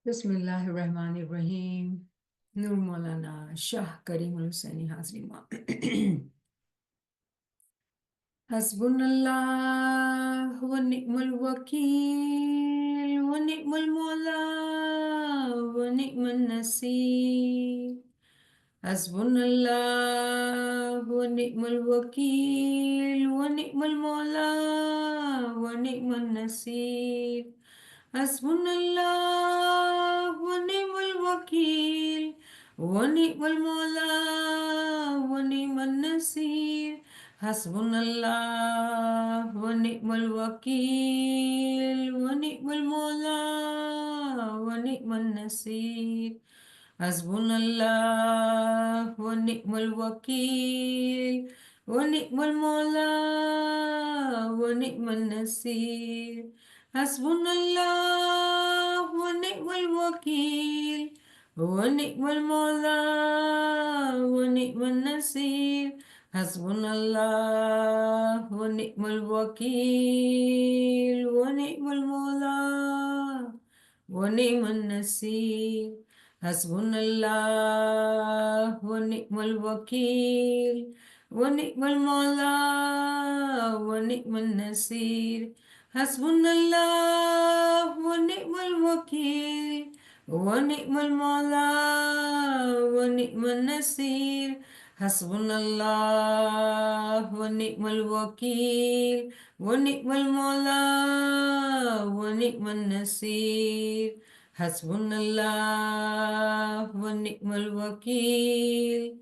Bismillahirrahmanirrahim. Nur Maulana Shah Karimul Husaini Hazrima. Hasbunallah wa ni'mal wakil wa ni'mal mawla wa ni'mal nasir. Hasbunallah wa ni'mal wakil wa ni'mal mawla wa ni'mal nasir. Hasbunallah wa ni'mal wakil wa ni'mal mawla wa ni'mal nasir. Hasbunallah wa ni'mal wakil wa ni'mal mawla wa ni'mal nasir. Hasbunallah wa ni'mal wakil wa ni'mal mawla wa ni'mal nasir. Hasbunallah wa ni'mal wakil wa ni'mal mawla wa ni'mal nasir. Hasbunallah wa ni'mal wakil wa ni'mal mawla wa ni'mal nasir. Hasbunallah wa ni'mal wakil wa ni'mal mawla wa ni'mal nasir. Hasbunallah wa ni'mal wakil wa ni'mal mawla wa ni'mal nasir. Hasbunallah wa ni'mal wakil wa ni'mal mawla wa ni'mal nasir. Hasbunallah wa ni'mal wakil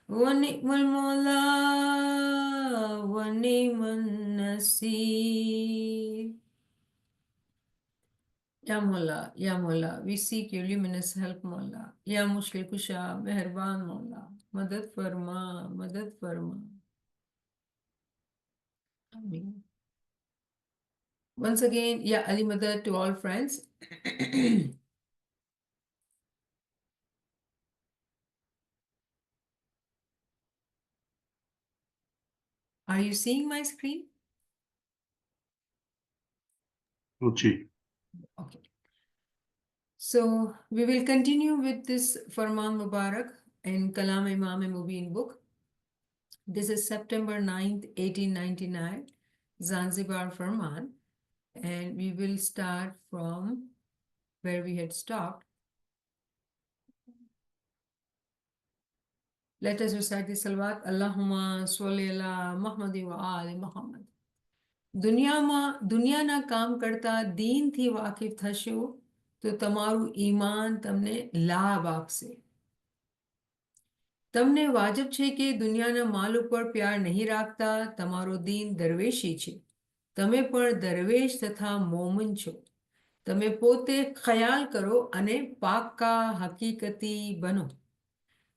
wa ni'mal mawla wa ni'mal nasir. Ya Mawla, Ya Mawla, we seek your luminous help, Mawla. Ya Mushkil Kusha, Meherban Mawla, Madad Farma, Madad Farma. Ameen. Once again, Ya Ali Madad to all friends. Are you seeing my screen? Ruchi. Okay. So we will continue with this Farman Mubarak in Kalam-i Imam-i Mubin book. This is September 9th, 1899, Zanzibar Farman. And we will start from where we had stopped. Let us recite the salawat. Allahumma salli ala Muhammad wa ali Muhammad. દુનિયાના કામ કરતા દીનથી વાકેફ થશો તો તમારું ઈમાન તમને લાભ આપશે. તમને વાજબ છે કે દુનિયાના માલ ઉપર પ્યાર નહીં રાખતા. તમારો દીન દરવેશી છે. તમે પણ દરવેશ તથા મોમન છો. તમે પોતે ખ્યાલ કરો અને પાક્કા હકીકતી બનો.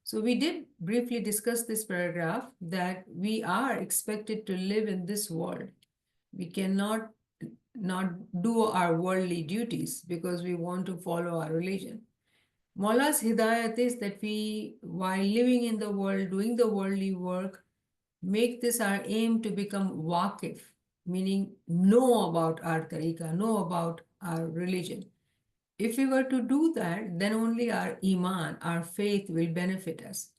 So we did briefly discuss this paragraph that we are expected to live in this world. We cannot not do our worldly duties because we want to follow our religion. Maula's hidayat is that we, while living in the world, doing the worldly work, make this our aim to become waqif, meaning know about our tariqah, know about our religion. If we were to do that, then only our iman, our faith will benefit us.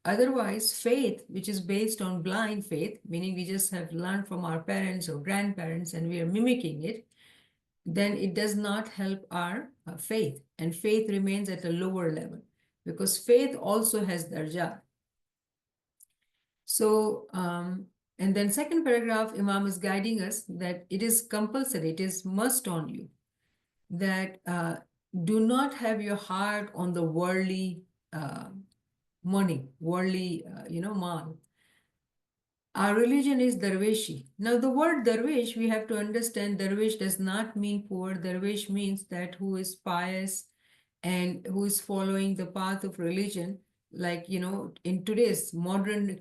Otherwise, faith, which is based on blind faith, meaning we just have learned from our parents or grandparents and we are mimicking it, then it does not help our faith. And faith remains at a lower level because faith also has darja. So, and then second paragraph, Imam is guiding us that it is compulsory, it is must on you, that do not have your heart on the worldly money, worldly, mal. Our religion is Darweshi. Now, the word Darwish, we have to understand, Darwish does not mean poor. Darwish means that who is pious and who is following the path of religion. Like, in today's modern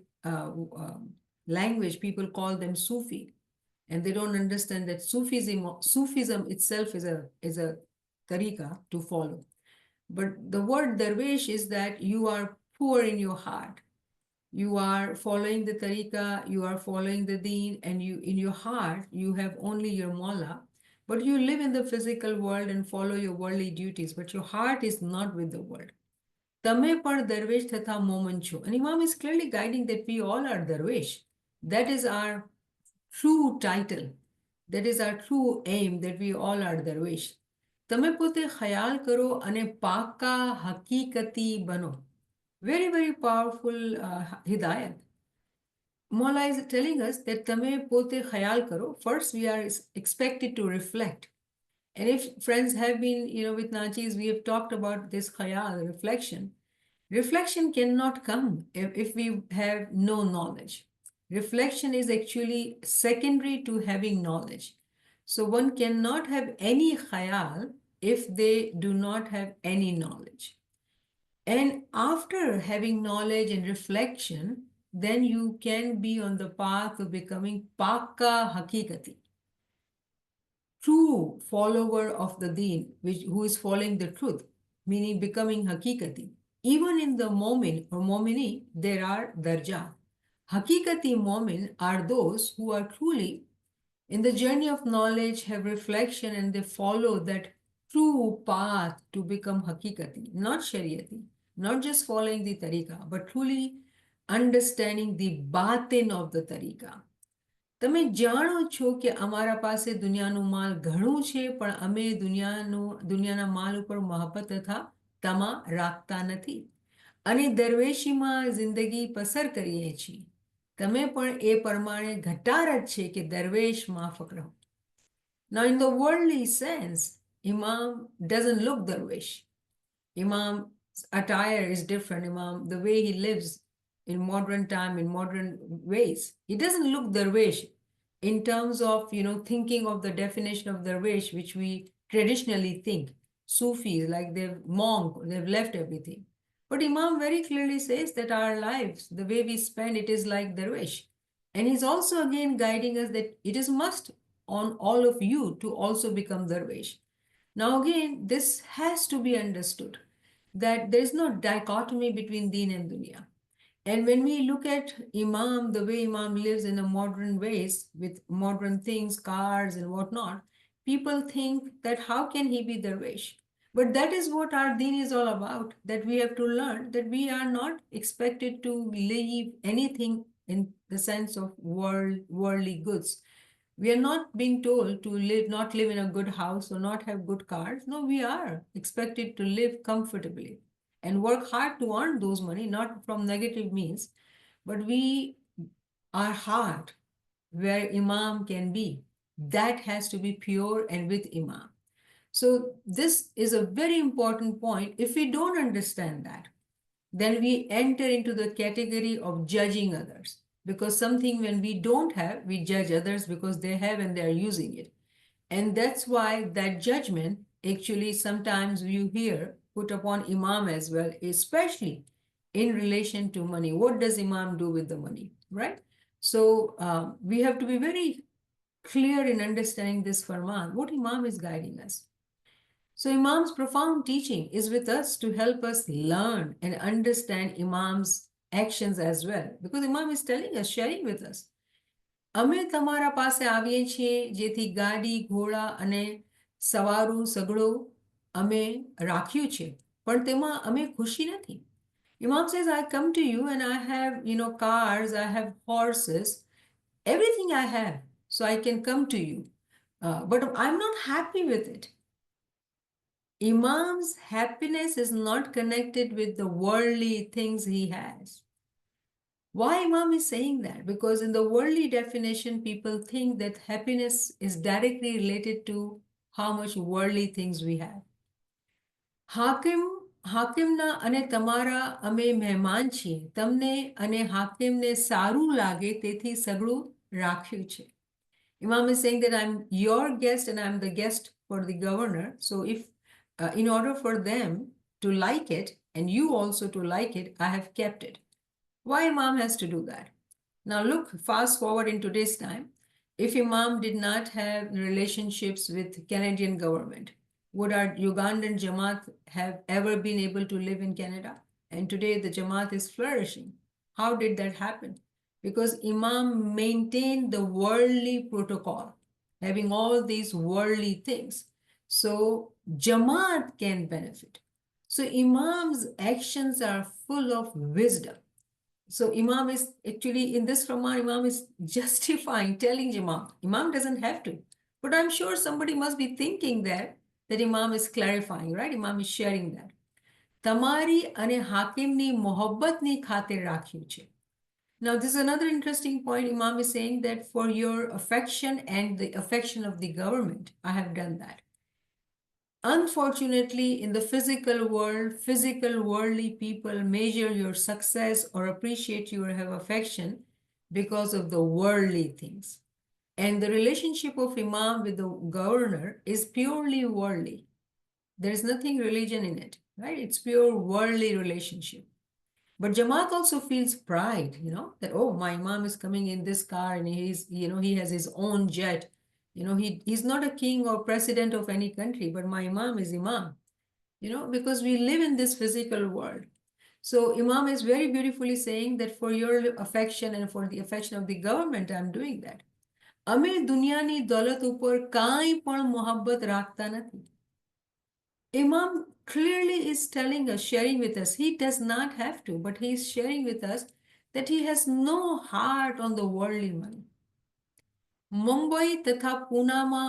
language, people call them Sufi. And they don't understand that Sufism itself is a tariqa to follow. But the word Darwish is that you are poor in your heart. You are following the tariqa, you are following the deen, and you in your heart, you have only your Mawla. but you live in the physical world and follow your worldly duties, but your heart is not with the world. તમે પણ દરવેશ થતા મોમન છો. And Imam is clearly guiding that we all are darwish. That is our true title. That is our true aim, that we all are darwish. તમે પોતે ખ્યાલ કરો અને પાકા હકીકતી બનો. Very, very powerful hidayat. Mola is telling us that તમે પોતે ખ્યાલ કરો. First, we are expected to reflect. And if friends have been, with Nachis, we have talked about this khayal, reflection. Reflection cannot come if we have no knowledge. Reflection is actually secondary to having knowledge. So one cannot have any khayal if they do not have any knowledge. And after having knowledge and reflection, then you can be on the path of becoming Paka Hakikati, true follower of the deen, who is following the truth, meaning becoming hakikati. Even in the momin or momini, there are darja. Hakikati momin are those who are truly in the journey of knowledge, have reflection, and they follow that true path to become hakikati, not shariati, not just following the tariqah, but truly understanding the batin of the tariqah. તમે જાણો છો કે અમારા પાસે દુનિયાનું માલ ઘણું છે, પણ અમે દુનિયાના માલ ઉપર મહબ્બત તથા તમા રાખતા નથી અને દરવેશીમાં જિંદગી પસાર કરીએ છીએ. તમે પણ એ પ્રમાણે ઘટાર જ છે કે દરવેશ માફક રહો. Now in the worldly sense, Imam doesn't look darwish. Imam's attire is different. Imam, the way he lives in modern time, in modern ways, he doesn't look darwish in terms of, thinking of the definition of darwish, which we traditionally think. Sufis, like they've monk, they've left everything. But Imam very clearly says that our lives, the way we spend it, is like darwish. And he's also again guiding us that it is must on all of you to also become darwish. Now again, this has to be understood, that there is no dichotomy between deen and dunya. And when we look at Imam, the way Imam lives in a modern ways with modern things, cars and whatnot, people think that how can he be darwish? But that is what our deen is all about, that we have to learn that we are not expected to leave anything in the sense of worldly goods. We are not being told to not live in a good house or not have good cars. No, we are expected to live comfortably and work hard to earn those money, not from negative means, but our heart, where Imam can be, that has to be pure and with Imam. So this is a very important point. If we don't understand that, then we enter into the category of judging others. Because something when we don't have, we judge others because they have and they are using it. And that's why that judgment actually sometimes you hear put upon Imam as well, especially in relation to money. What does Imam do with the money, right? So we have to be very clear in understanding this Farman, what Imam is guiding us. So Imam's profound teaching is with us to help us learn and understand Imam's actions as well, because Imam is telling us, sharing with us. અમે તમારા પાસે આવીએ છીએ જેથી ગાડી, ઘોડા અને સવારું સગડો અમે રાખ્યું છે, પણ તેમાં અમે ખુશી નથી. Imam says, I come to you and I have, cars, I have horses, everything I have, so I can come to you. But I'm not happy with it. Imam's happiness is not connected with the worldly things he has. Why Imam is saying that? Because in the worldly definition, people think that happiness is directly related to how much worldly things we have. હાકિમના અને તમારા અમે મહેમાન છીએ, તમને અને હાકિમને સારું લાગે તેથી સગળું રાખ્યું છે. Imam is saying that I'm your guest and I'm the guest for the governor. So if in order for them to like it and you also to like it, I have kept it. Why Imam has to do that? Now look, fast forward in today's time. If Imam did not have relationships with Canadian government, would our Ugandan Jama'at have ever been able to live in Canada? And today the Jama'at is flourishing. How did that happen? Because Imam maintained the worldly protocol. having all these worldly things. So Jama'at can benefit. So Imam's actions are full of wisdom. So Imam is actually in this Farman, Imam is justifying, telling Imam. Imam doesn't have to. But I'm sure somebody must be thinking that Imam is clarifying, right? Imam is sharing that. તમારી અને હાકિમની મોહબ્બતની ખાतिर રાખ્યું છે. Now, this is another interesting point. Imam is saying that for your affection and the affection of the government, I have done that. Unfortunately, in the physical world, physical worldly people measure your success or appreciate you or have affection because of the worldly things. And the relationship of Imam with the governor is purely worldly. There is nothing religion in it, right? It's pure worldly relationship. But Jamaat also feels pride, that, oh, my Imam is coming in this car and he has his own jet. He's not a king or president of any country, but my Imam is Imam, because we live in this physical world. So Imam is very beautifully saying that for your affection and for the affection of the government, I'm doing that. અમે દુનિયાની દોલત ઉપર કાંઈ પણ મોહબ્બત રાખતા નથી. Imam clearly is telling us, sharing with us, he does not have to, but he is sharing with us that he has no heart on the worldly money. Mumbai તથા પૂનામાં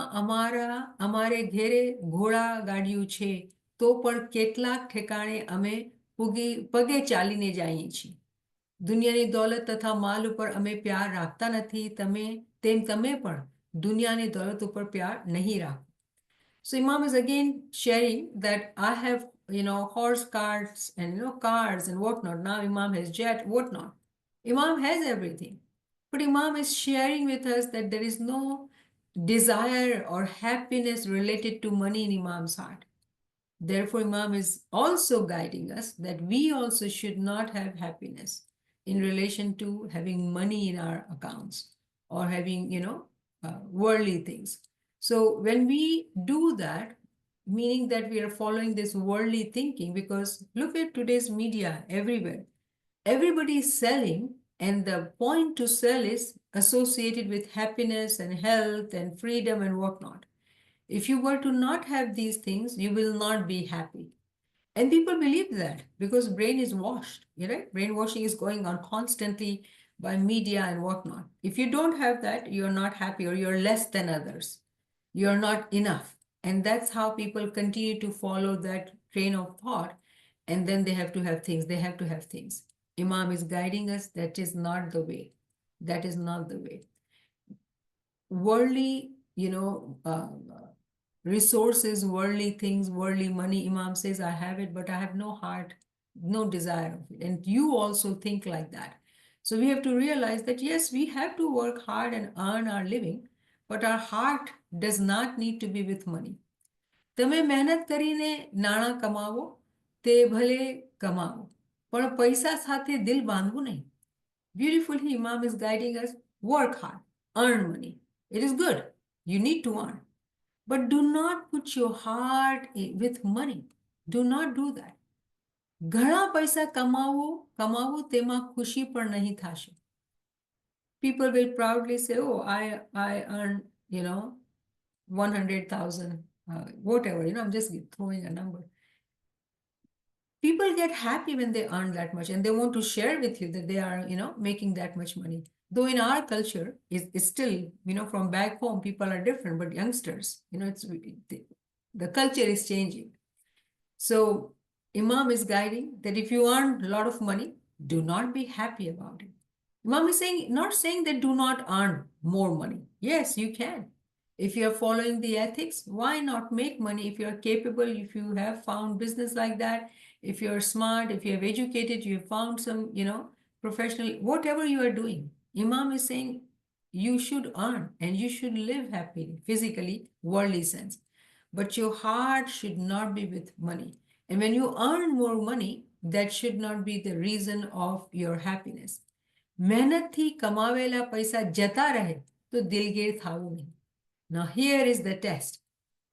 અમારે ઘેરે ઘોડા ગાડીઓ છે, તો પણ કેટલાક ઠેકાણે અમે પગે ચાલીને જઈએ છીએ. દુનિયાની દોલત તથા માલ ઉપર અમે પ્યાર રાખતા નથી, તમે પણ દુનિયાની દોલત ઉપર પ્યાર નહીં રાખો. So Imam is again sharing that I have, horse carts and, cars and whatnot. Now Imam has jet, whatnot. Imam has everything. But Imam is sharing with us that there is no desire or happiness related to money in Imam's heart. Therefore, Imam is also guiding us that we also should not have happiness in relation to having money in our accounts or having, worldly things. So when we do that, meaning that we are following this worldly thinking, because look at today's media everywhere. Everybody is selling, and the point to sell is associated with happiness and health and freedom and whatnot. If you were to not have these things, you will not be happy. And people believe that because brain is washed, right? Brainwashing is going on constantly by media and whatnot. If you don't have that, you're not happy or you're less than others. You're not enough. And that's how people continue to follow that train of thought. And then they have to have things. They have to have things. Imam is guiding us. That is not the way. That is not the way. Worldly, resources, worldly things, worldly money. Imam says, I have it, but I have no heart, no desire of it. And you also think like that. So we have to realize that, yes, we have to work hard and earn our living, but our heart does not need to be with money. તમે મહેનત કરીને નાણાં કમાવો, તે ભલે કમાવો, પણ પૈસા સાથે દિલ બાંધવું નહીં. Beautifully, Imam is guiding us, work hard, earn money. It is good. You need to earn. But do not put your heart with money. Do not do that. ઘણા પૈસા કમાવો તેમાં ખુશી પણ નહીં થશે. People will proudly say, oh, I earn, 100,000, whatever, I'm just throwing a number. People get happy when they earn that much and they want to share with you that they are, making that much money. Though in our culture, it's still, from back home, people are different, but youngsters, the culture is changing. So Imam is guiding that if you earn a lot of money, do not be happy about it. Imam is not saying that do not earn more money. Yes, you can. If you are following the ethics, why not make money if you are capable, if you have found business like that, if you're smart, if you have educated, you have found some, professional, whatever you are doing. Imam is saying you should earn and you should live happily, physically, worldly sense. But your heart should not be with money. And when you earn more money, that should not be the reason of your happiness. મહેનતથી કમાવેલા પૈસા જતા રહે તો દિલગીર થવું નહીં. Now here is the test.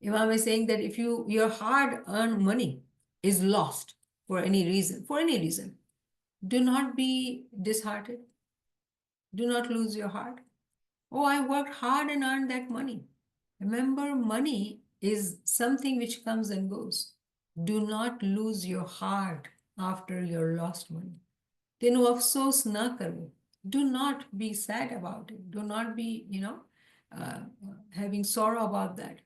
Imam is saying that if your hard-earned money is lost for any reason, do not be disheartened. Do not lose your heart. Oh, I worked hard and earned that money. Remember, money is something which comes and goes. Do not lose your heart after your lost money. તેનો અફસોસ ન કરવો. Do not be sad about it. Do not be, having sorrow about that.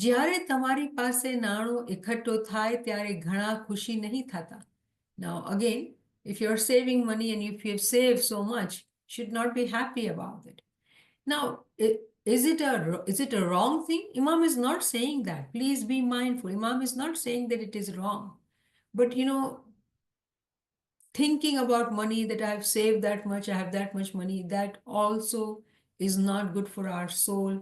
જ્યારે તમારી પાસે નાણું એકઠો થાય ત્યારે ઘણા ખુશી નહીં થતા. Now again, if you're saving money and if you've saved so much, should not be happy about it. Now, is it a wrong thing? Imam is not saying that. Please be mindful. Imam is not saying that it is wrong. But thinking about money, that I've saved that much, I have that much money, that also is not good for our soul,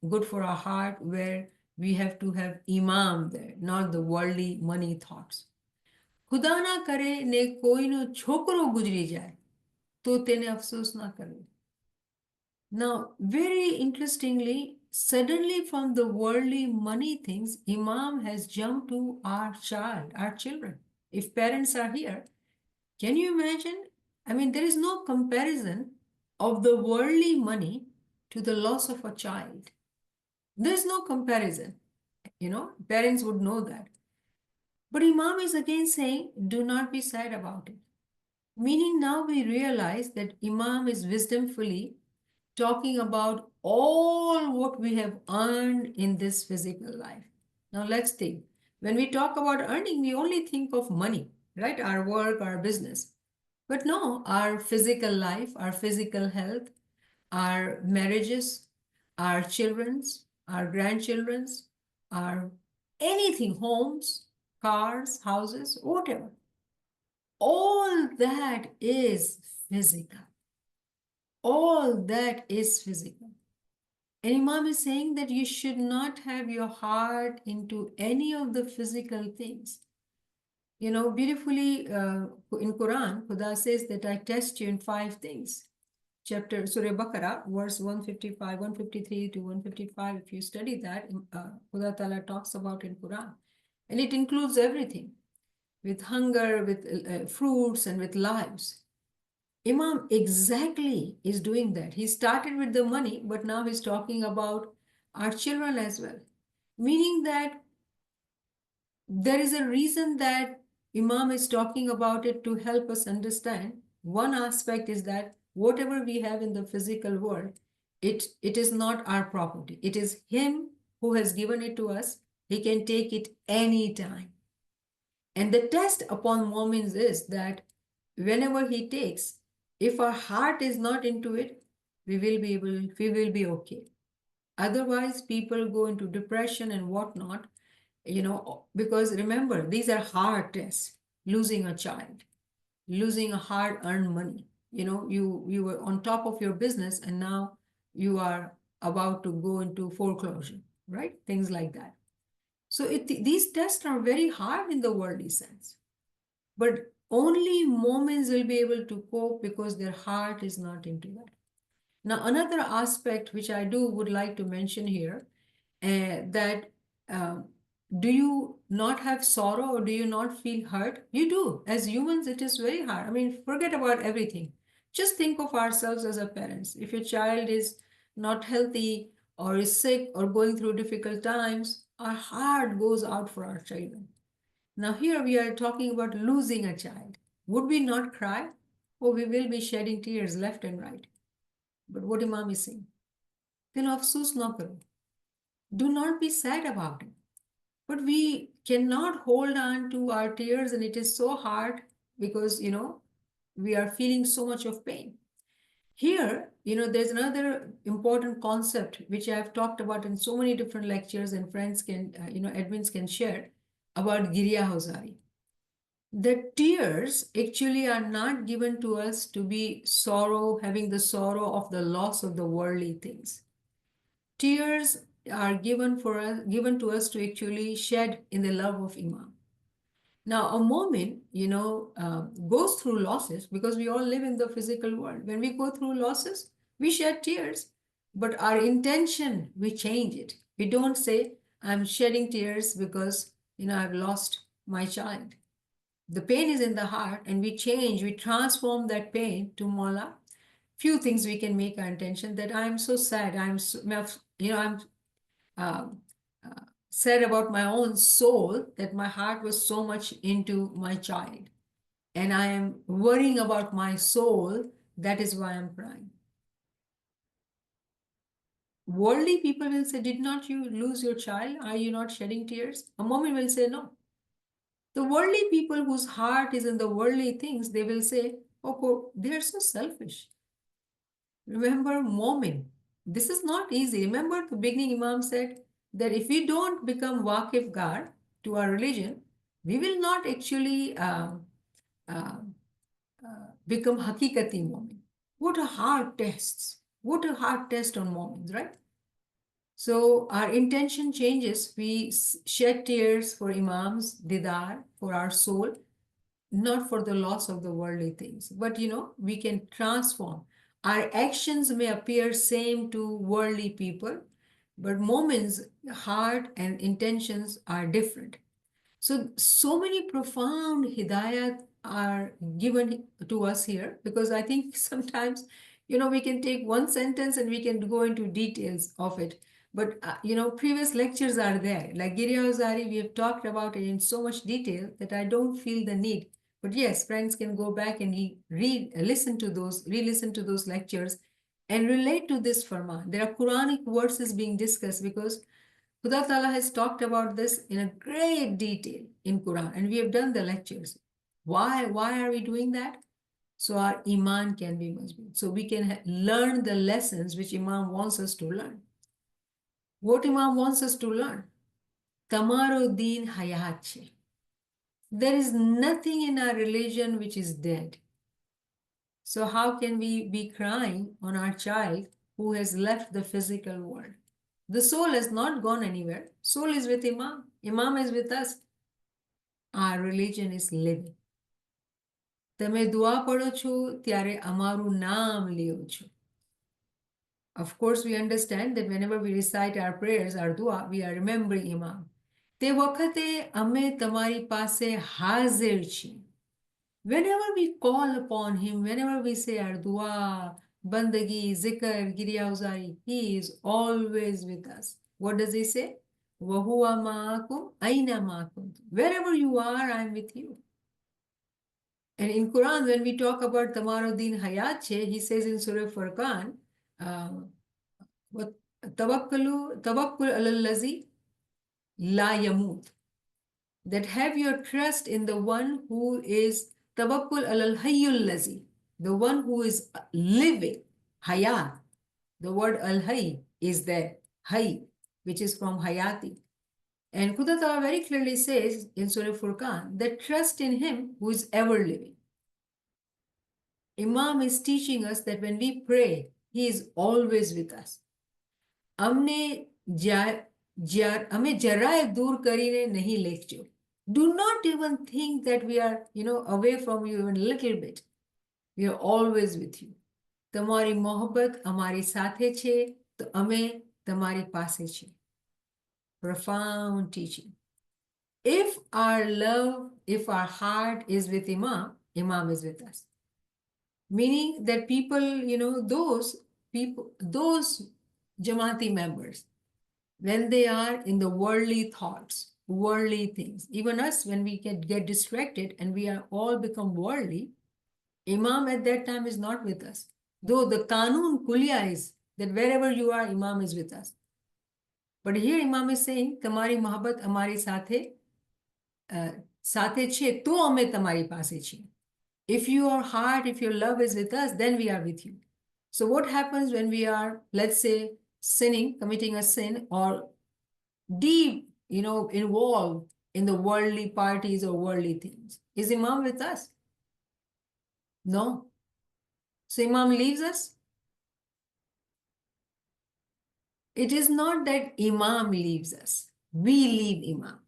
good for our heart, where we have to have Imam there, not the worldly money thoughts. ખુદા ના કરે ને કોઈનો છોકરો ગુજરી જાય તો તેને અફસોસ ના કરવો. Now, very interestingly, suddenly from the worldly money things, Imam has jumped to our child, our children. If parents are here, can you imagine? I mean, there is no comparison of the worldly money to the loss of a child. There's no comparison. Parents would know that. But Imam is again saying, do not be sad about it. Meaning now we realize that Imam is wisdomfully talking about all what we have earned in this physical life. Now let's think. When we talk about earning, we only think of money, right? Our work, our business. But no, our physical life, our physical health, our marriages, our children's, our grandchildren's, our anything, homes, cars, houses, whatever. All that is physical. All that is physical. And Imam is saying that you should not have your heart into any of the physical things. Beautifully in Quran, Khuda says that I test you in 5 things. Chapter Surah Baqarah, verse 155, 153 to 155. If you study that, Khuda Ta'ala talks about in Quran. And it includes everything, with hunger, with fruits, and with lives. Imam exactly is doing that. He started with the money, but now he's talking about our children as well. Meaning that there is a reason that Imam is talking about it to help us understand. One aspect is that whatever we have in the physical world, it is not our property. It is Him who has given it to us. He can take it anytime. And the test upon moments is that whenever He takes, if our heart is not into it, we will be okay. Otherwise, people go into depression and whatnot, because remember, these are hard tests. Losing a child, losing a hard-earned money. You were on top of your business and now you are about to go into foreclosure, right? Things like that. So these tests are very hard in the worldly sense. But only moments will be able to cope because their heart is not into that. Now, another aspect which I would like to mention here, that do you not have sorrow or do you not feel hurt? You do. As humans, it is very hard. I mean, forget about everything. Just think of ourselves as our parents. If your child is not healthy or is sick or going through difficult times, our heart goes out for our children. Now here we are talking about losing a child. Would we not cry? Oh, we will be shedding tears left and right. But what Imam is saying, then afsoos na karo. Do not be sad about it. But we cannot hold on to our tears, and it is so hard because, we are feeling so much of pain. Here, there's another important concept which I have talked about in so many different lectures, and friends can, admins can share about Giriya Hozari. The tears actually are not given to us to be having the sorrow of the loss of the worldly things. Tears are given to us to actually shed in the love of Imam. Now, a moment, goes through losses because we all live in the physical world. When we go through losses, we shed tears, but our intention, we change it. We don't say, I'm shedding tears because, I've lost my child. The pain is in the heart, and we transform that pain to Mola. Few things we can make our intention that I'm so sad. said about my own soul that my heart was so much into my child. And I am worrying about my soul. That is why I'm crying. Worldly people will say, did not you lose your child? Are you not shedding tears? A moment will say, no. The worldly people whose heart is in the worldly things, they will say, oh, they are so selfish. Remember, Momin. This is not easy. Remember, the beginning Imam said that if we don't become Waqif Gar to our religion, we will not actually uh, become Hakikati Momin. What a hard test. What a hard test on Momins, right? So our intention changes. We shed tears for Imams, Didar, for our soul, not for the loss of the worldly things. But we can transform. Our actions may appear same to worldly people, but moments, heart and intentions are different. So many profound hidayat are given to us here, because I think sometimes, we can take one sentence and we can go into details of it. But, previous lectures are there. Like Giria Ozari, we have talked about it in so much detail that I don't feel the need. But yes, friends can go back and re-listen to those lectures and relate to this Farman. There are Quranic verses being discussed because Khuda Ta'ala has talked about this in a great detail in Quran, and we have done the lectures. Why are we doing that? So our iman can be mazboot. So we can learn the lessons which Imam wants us to learn. What Imam wants us to learn? Tamaro deen hayat che. There is nothing in our religion which is dead. So how can we be crying on our child who has left the physical world? The soul has not gone anywhere. Soul is with Imam. Imam is with us. Our religion is living. તમે દુઆ પઢો છો ત્યારે અમારું નામ લ્યો છો. Of course, we understand that whenever we recite our prayers, our dua, we are remembering Imam. તે વખતે અમે તમારી પાસે હાજર છીએ. Whenever we call upon him, whenever we say our dua, bandagi, zikr, Giriya Uzari, he is always with us. What does he say? Wahuwa ma'akum aina ma'akum. Wherever you are, I am with you. And in Quran, when we talk about Tamaruddin Hayatche, he says in Surah Furqan, tawakkul alallazi la yamut. That have your trust in the one who is tawakkul alal hayyul lazi, the one who is living, hayat. The word al-hayy is there, hayy, which is from hayati. And Khuda Ta'ala very clearly says in Surah Furqan that trust in him who is ever living. Imam is teaching us that when we pray, he is always with us. અમે જરાય દૂર કરીને નહીં લેખજો. Do not even think that we are, away from you even a little bit. We are always with you. તમારી મોહબ્બત અમારી સાથે છે, તો અમે તમારી પાસે છે. Profound teaching. If our heart is with Imam, Imam is with us. Meaning that people, those Jama'ati members, when they are in the worldly thoughts, worldly things, even us, when we get distracted and we are all become worldly, Imam at that time is not with us. Though the Kanun Kuliya is that wherever you are, Imam is with us. But here Imam is saying, Tamari Mohabbat Amari Sathe che, to ame tamari pase che. If your heart, if your love is with us, then we are with you. So what happens when we are, let's say, sinning, committing a sin, or deep, involved in the worldly parties or worldly things? Is Imam with us? No. So Imam leaves us? It is not that Imam leaves us. We leave Imam.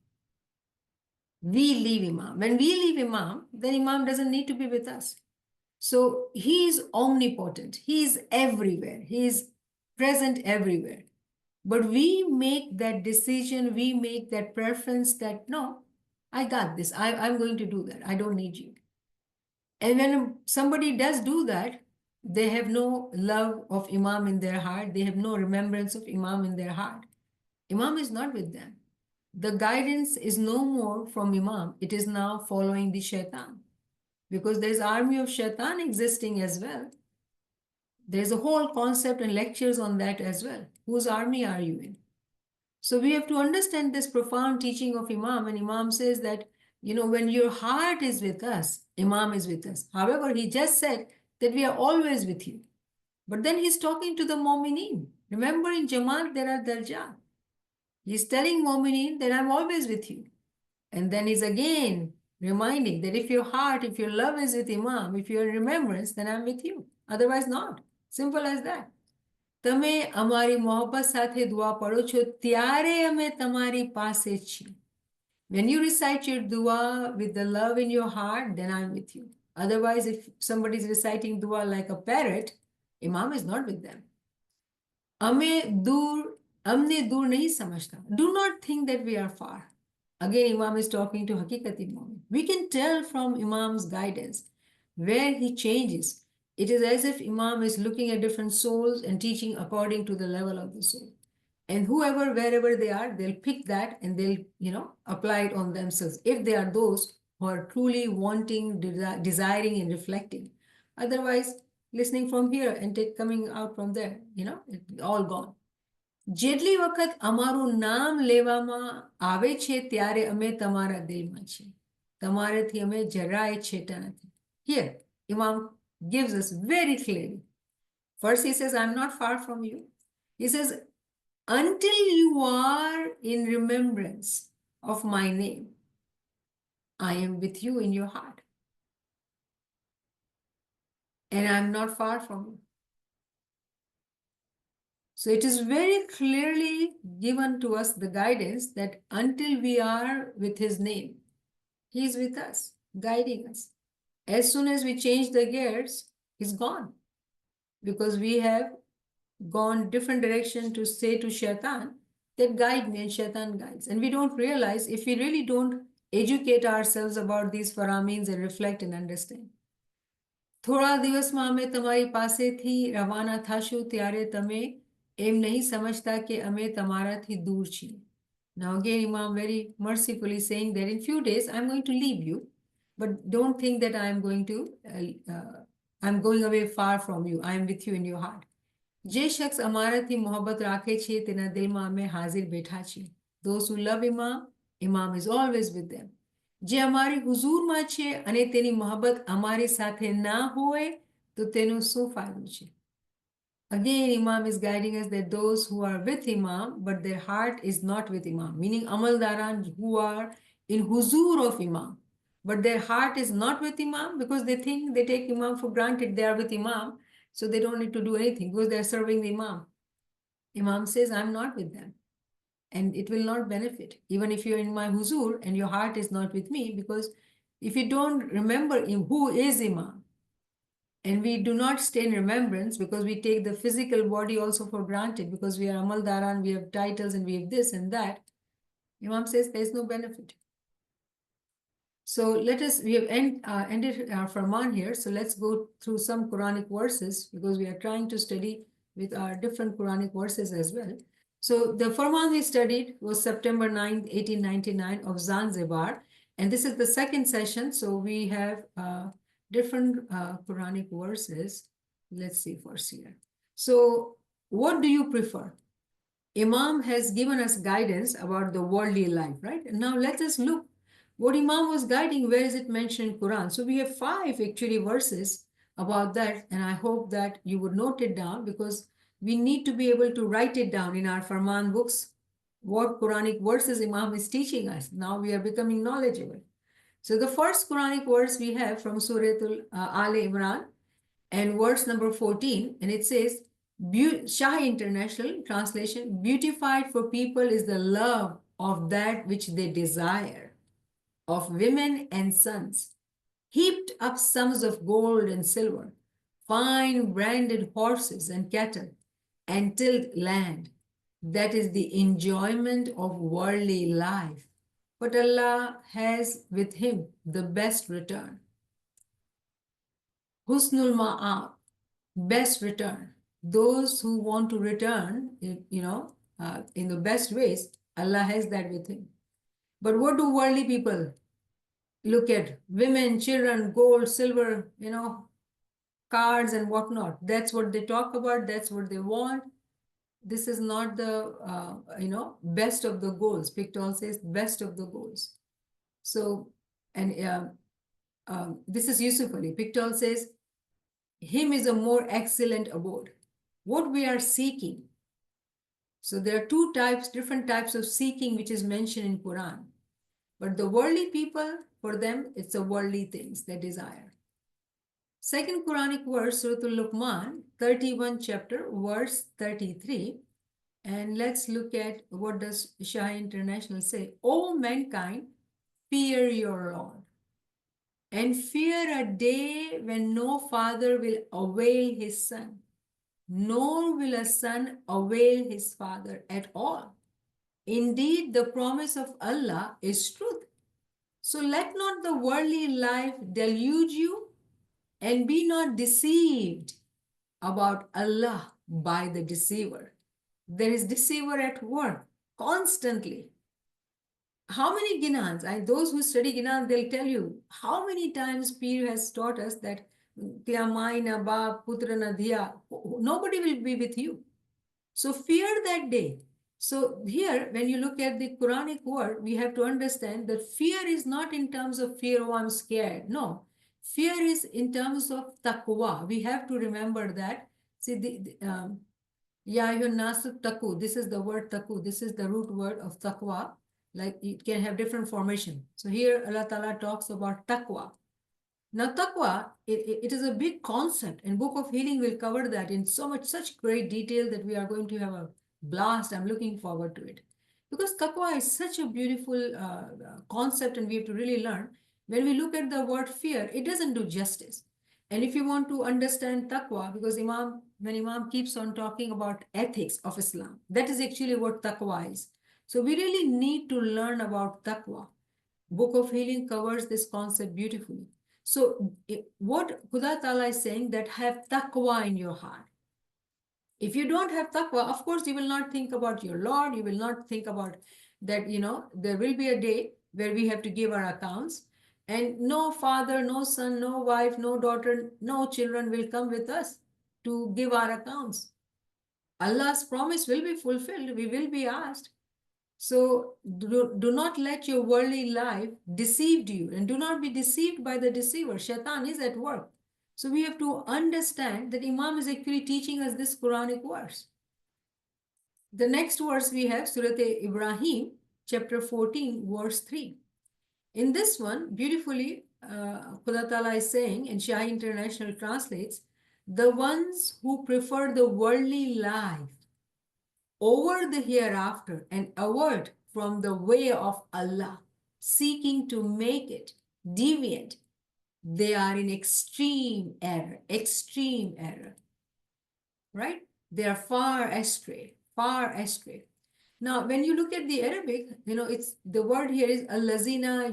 We leave Imam. When we leave Imam, then Imam doesn't need to be with us. So he is omnipotent. He is everywhere. He is present everywhere. But we make that decision, we make that preference that, no, I got this. I'm going to do that. I don't need you. And when somebody does do that, they have no love of Imam in their heart. They have no remembrance of Imam in their heart. Imam is not with them. The guidance is no more from Imam. It is now following the shaitan. Because there's army of shaitan existing as well. There's a whole concept and lectures on that as well. Whose army are you in? So we have to understand this profound teaching of Imam. And Imam says that, when your heart is with us, Imam is with us. However, he just said that we are always with you. But then he's talking to the Mu'mineen. Remember, in Jama'at, there are darjat. He's telling Mu'mineen that I'm always with you. And then he's again reminding that if your heart, if your love is with Imam, if you're in remembrance, then I'm with you. Otherwise not. Simple as that. તમે અમારી મોહબ્બત સાથે દુઆ પઢો છો ત્યારે અમે તમારી પાસે છીએ. When you recite your dua with the love in your heart, then I'm with you. Otherwise, if somebody is reciting dua like a parrot, Imam is not with them. हमने दूर नहीं समझता. Do not think that we are far. Again, Imam is talking to Hakikati Mu'min. We can tell from Imam's guidance where he changes. It is as if Imam is looking at different souls and teaching according to the level of the soul. And whoever, wherever they are, they'll pick that and they'll, apply it on themselves. If they are those who are truly wanting, desiring, and reflecting. Otherwise, listening from here and coming out from there, it's all gone. જેટલી વખત અમારું નામ લેવામાં આવે છે ત્યારે અમે તમારા દિલમાં છીએ. તમારાથી અમે જરાય છેટા નથી. Here, Imam gives us very clearly. First he says, I'm not far from you. He says, until you are in remembrance of my name, I am with you in your heart. And I'm not far from you. So it is very clearly given to us the guidance that until we are with his name, he is with us, guiding us. As soon as we change the gears, he's gone. Because we have gone different direction to say to shaitan that guide me, and shaitan guides. And we don't realize if we really don't educate ourselves about these faramins and reflect and understand. થોડા દિવસમાં અમે તમારી પાસેથી રવાના થશું ત્યારે તમે એમ નહીં સમજતા કે અમે તમારાથી દૂર છીએ. Now again, Imam very mercifully saying that in few days I'm going to leave you, but don't think that I'm going away far from you. I am with you in your heart. જે શખ્સ અમારાથી મોહબ્બત રાખે છે તેના દિલમાં અમે હાજર બેઠા છીએ. Those who love Imam, Imam is always with them. જે અમારી હુઝુરમાં છે અને તેની મોહબ્બત અમારી સાથે ના હોય તો તેનો શું ફાયદો છે? Again, Imam is guiding us that those who are with Imam, but their heart is not with Imam, meaning Amaldaran who are in huzur of Imam, but their heart is not with Imam because they think they take Imam for granted, they are with Imam, so they don't need to do anything because they are serving the Imam. Imam says, I'm not with them. And it will not benefit, even if you're in my huzur and your heart is not with me, because if you don't remember who is Imam, and we do not stay in remembrance because we take the physical body also for granted because we are Amal Daran, we have titles and we have this and that, Imam says there's no benefit. So we have ended our Farman here. So let's go through some Quranic verses because we are trying to study with our different Quranic verses as well. So the Farman we studied was September 9th, 1899 of Zanzibar. And this is the second session. So we have different Quranic verses. Let's see first here. So what do you prefer? Imam has given us guidance about the worldly life, right? And now let us look what Imam was guiding. Where is it mentioned in Quran? So we have 5 actually verses about that. And I hope that you would note it down because we need to be able to write it down in our Farman books, what Quranic verses Imam is teaching us. Now we are becoming knowledgeable. So the first Quranic verse we have from Surah Al Imran and verse number 14, and it says, Shah International Translation, beautified for people is the love of that which they desire, of women and sons, heaped up sums of gold and silver, fine branded horses and cattle, and tilled land. That is the enjoyment of worldly life. But Allah has with him the best return. Husnul Ma'ab, best return. Those who want to return, in the best ways, Allah has that with him. But what do worldly people look at? Women, children, gold, silver, cards and whatnot. That's what they talk about. That's what they want. This is not the, best of the goals. Pictol says best of the goals. So, and this is Yusuf Ali. Pictol says, him is a more excellent abode. What we are seeking. So there are two types, different types of seeking, which is mentioned in Quran. But the worldly people, for them, it's the worldly things they desire. Second Quranic verse, Surah Al-Luqman, 31 chapter, verse 33. And let's look at what does Shah International say. O mankind, fear your Lord. And fear a day when no father will avail his son, nor will a son avail his father at all. Indeed, the promise of Allah is truth. So let not the worldly life delude you, and be not deceived about Allah by the deceiver. There is deceiver at work constantly. How many Ginans, and those who study Ginan, they'll tell you how many times Pir has taught us that Tiyamai na baap, putra na diya, nobody will be with you. So fear that day. So here, when you look at the Quranic word, we have to understand that fear is not in terms of fear, oh, I'm scared. No, fear is in terms of taqwa. We have to remember that. See, Ya ayyuhan nasu taqu, this is the word taqu. This is the root word of taqwa. Like it can have different formation. So here Allah Ta'ala talks about taqwa. Now, taqwa, it is a big concept, and Book of Healing will cover that in such great detail that we are going to have a blast. I'm looking forward to it. Because taqwa is such a beautiful concept, and we have to really learn. When we look at the word fear, it doesn't do justice. And if you want to understand taqwa, because when Imam keeps on talking about ethics of Islam, that is actually what taqwa is. So we really need to learn about taqwa. Book of Healing covers this concept beautifully. So what Khuda Ta'ala is saying, that have taqwa in your heart. If you don't have taqwa, of course, you will not think about your Lord. You will not think about that, there will be a day where we have to give our accounts, and no father, no son, no wife, no daughter, no children will come with us to give our accounts. Allah's promise will be fulfilled. We will be asked. So do not let your worldly life deceive you, and do not be deceived by the deceiver. Shaitan is at work. So we have to understand that Imam is actually teaching us this Quranic verse. The next verse we have Surah Ibrahim, chapter 14, verse 3. In this one, beautifully, Khuda Ta'ala is saying, and Shah International translates, the ones who prefer the worldly life over the hereafter and avert from the way of Allah, seeking to make it deviant, they are in extreme error, right? They are far astray, far astray. Now, when you look at the Arabic, it's the word here is allazina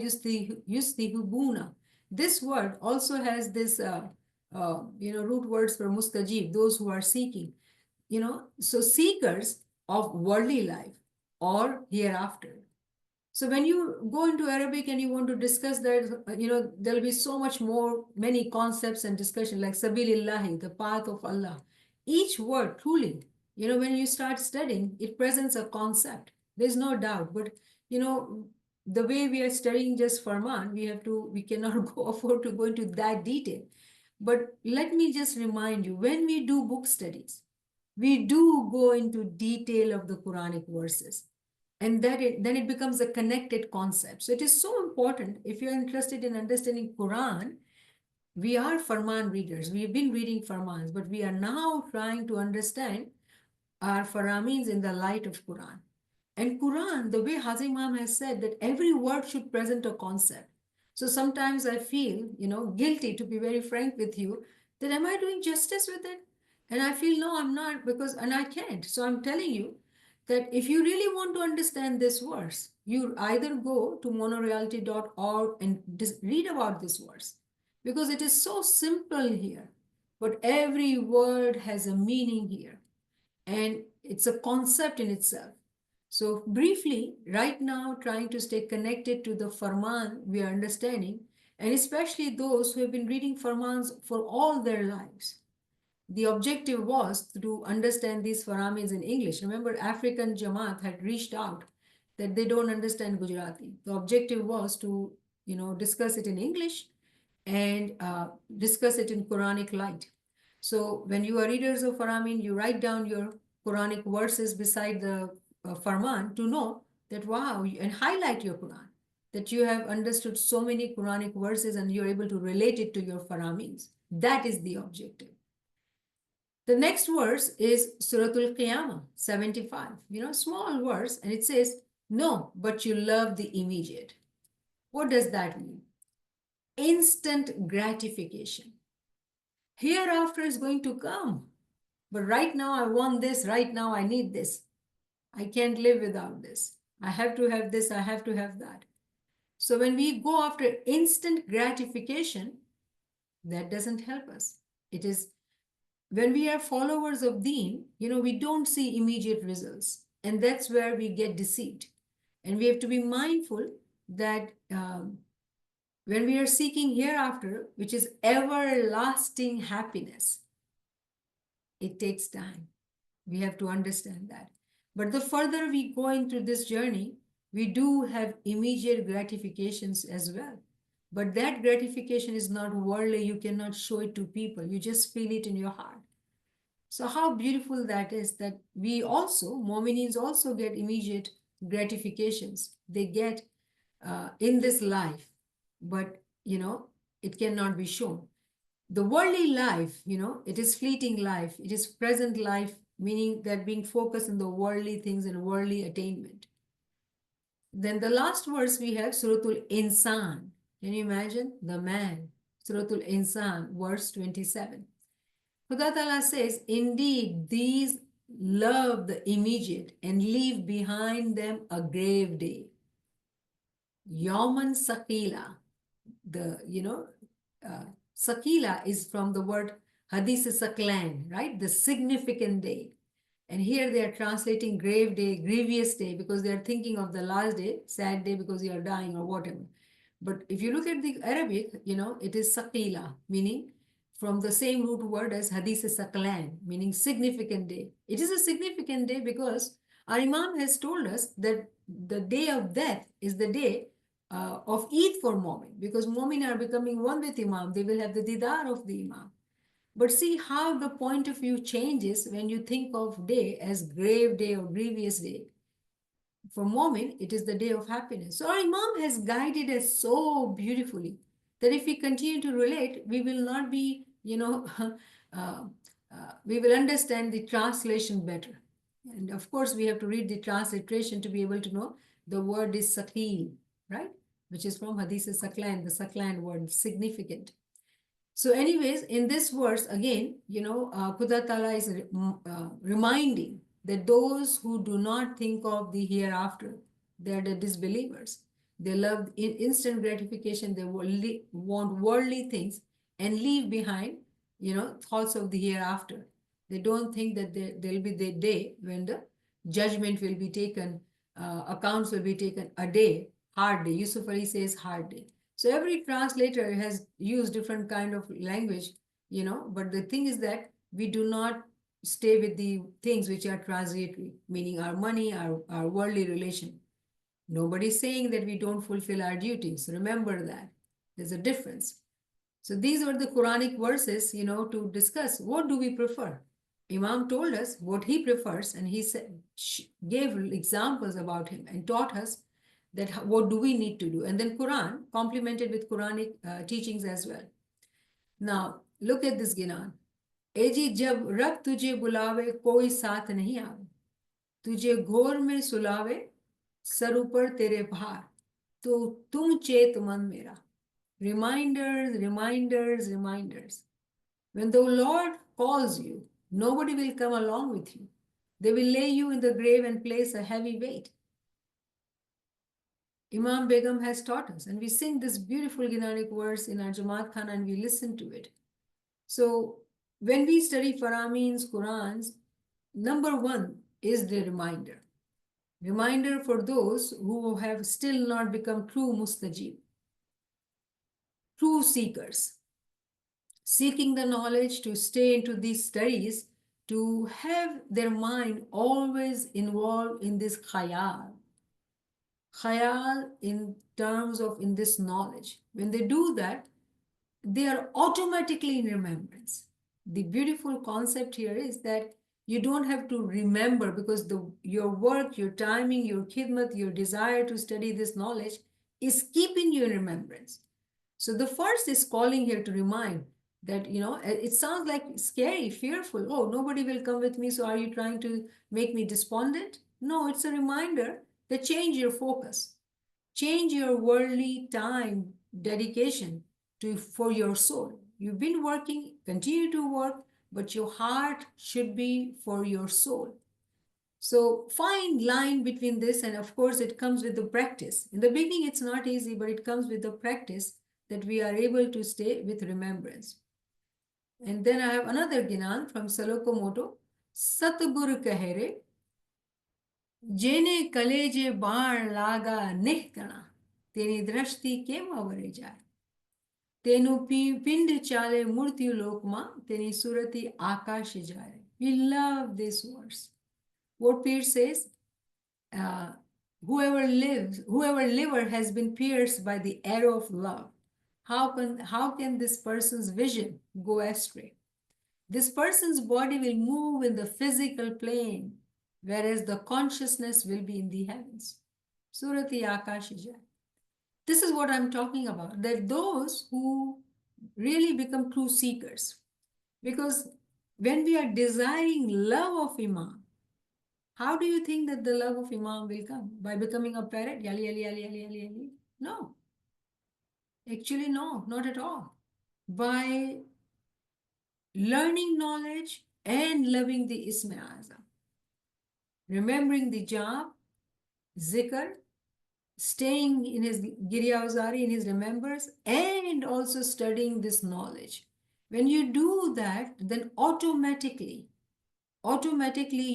yustihubuna. This word also has this, root words for mustajib, those who are seeking. So seekers of worldly life or hereafter. So when you go into Arabic and you want to discuss that, there'll be so much more, many concepts and discussion like Sabilillahi, the path of Allah. Each word truly, when you start studying, it presents a concept. There's no doubt. But, the way we are studying just Farman, we cannot afford to go into that detail. But let me just remind you, when we do book studies, we do go into detail of the Quranic verses, and then it becomes a connected concept. So it is so important. If you're interested in understanding Quran, we are Farman readers. We've been reading Farmans, but we are now trying to understand our Faramins in the light of Quran. And Quran, the way Hazim Imam has said, that every word should present a concept. So sometimes I feel, guilty, to be very frank with you, that am I doing justice with it? And I feel, no, I'm not, and I can't. So I'm telling you that if you really want to understand this verse, you either go to monoreality.org and read about this verse, because it is so simple here, but every word has a meaning here, and it's a concept in itself. So briefly, right now, trying to stay connected to the Farman we are understanding, and especially those who have been reading Farmans for all their lives. The objective was to understand these Faramins in English. Remember, African Jama'at had reached out that they don't understand Gujarati. The objective was to, discuss it in English and discuss it in Quranic light. So when you are readers of Faramin, you write down your Quranic verses beside the Farman to know that, wow, and highlight your Quran, that you have understood so many Quranic verses and you're able to relate it to your Faramins. That is the objective. The next verse is Suratul Qiyamah, 75. Small verse, and it says, no, but you love the immediate. What does that mean? Instant gratification. Hereafter is going to come. But right now, I want this. Right now, I need this. I can't live without this. I have to have this. I have to have that. So when we go after instant gratification, that doesn't help us. It is when we are followers of Deen, we don't see immediate results. And that's where we get deceived. And we have to be mindful that when we are seeking hereafter, which is everlasting happiness, it takes time. We have to understand that. But the further we go into this journey, we do have immediate gratifications as well. But that gratification is not worldly. You cannot show it to people. You just feel it in your heart. So how beautiful that is, that we also, Mominins also get immediate gratifications. They get in this life, but it cannot be shown. The worldly life, it is fleeting life. It is present life, meaning that being focused on the worldly things and worldly attainment. Then the last verse we have Suratul Insan. Can you imagine? The man. Suratul Insan, verse 27. Khuda Ta'ala says, indeed, these love the immediate and leave behind them a grave day. Yawman Sakila. Sakila is from the word Hadith Saklan, right? The significant day. And here they are translating grave day, grievous day, because they are thinking of the last day, sad day because you are dying or whatever. But if you look at the Arabic, it is Sakila, meaning from the same root word as Hadith Saklan, meaning significant day. It is a significant day because our Imam has told us that the day of death is the day of Eid for Mu'min, because Mu'min are becoming one with Imam. They will have the didar of the Imam. But see how the point of view changes when you think of day as grave day or grievous day. For Mu'min, it is the day of happiness. So our Imam has guided us so beautifully that if we continue to relate, we will not be, we will understand the translation better. And of course, we have to read the transliteration to be able to know the word is Sakil, right? Which is from Hadith Saklan, the Saklan word, significant. So anyways, in this verse, again, Khuda Ta'ala is reminding that those who do not think of the hereafter, they're the disbelievers. They love instant gratification. They want worldly things and leave behind, thoughts of the hereafter. They don't think that there'll be the day when the judgment will be taken, accounts will be taken, a day, hard day. Yusuf Ali says hard day. So every translator has used different kind of language, but the thing is that we do not stay with the things which are transitory, meaning our money, our worldly relation. Nobody's saying that we don't fulfill our duties. Remember that. There's a difference. So these were the Quranic verses, to discuss what do we prefer. Imam told us what he prefers, and he gave examples about him and taught us that what do we need to do. And then Quran complemented with Quranic teachings as well. Now, look at this Ginan. एजी जब रब तुझे बुलावे कोई साथ नहीं आवे तुझे घोर में सुलावे सर ऊपर तेरे भार तो तुम चेत मन मेरा. Reminders, reminders, reminders. When the Lord calls you, nobody will come along with you. They will lay you in the grave and place a heavy weight. Imam Begum has taught us, and we sing this beautiful Ginanic verse in our Jamaat Khana and we listen to it. So when we study Farameen's, Qurans, number one is the reminder. Reminder for those who have still not become true mustajib, true seekers, seeking the knowledge to stay into these studies, to have their mind always involved in this khayal in terms of in this knowledge. When they do that, they are automatically in remembrance. The beautiful concept here is that you don't have to remember, because your work, your timing, your khidmat, your desire to study this knowledge is keeping you in remembrance. So the first is calling here to remind that, it sounds like scary, fearful. Oh, nobody will come with me, so are you trying to make me despondent? No, it's a reminder that change your focus. Change your worldly time dedication for your soul. You've been working, continue to work, but your heart should be for your soul. So fine line between this, and of course it comes with the practice. In the beginning it's not easy, but it comes with the practice that we are able to stay with remembrance. And then I have another Gyanan from Salokomoto. Satgur kahere, જેને કલેજે બાણ લાગા નિહતણા તેની દ્રષ્ટિ કેમ અવરે જાય તેનું પિંડ ચાલે મૃત્યુ લોકમાં તેની સુરતી આકાશે જાય. We love these words. What Peer says, whoever liver has been pierced by the arrow of love, how can this person's vision go astray? This person's body will move in the physical plane, whereas the consciousness will be in the heavens. Surati Akashija. This is what I'm talking about, that those who really become true seekers, because when we are desiring love of Imam, how do you think that the love of Imam will come? By becoming a parrot? Yali, yali, yali, yali, yali, yali? No. Actually, no, not at all. By learning knowledge and loving the Isme Azam, remembering the job, zikr, staying in his Giryavzari, in his remembers, and also studying this knowledge. When you do that, then automatically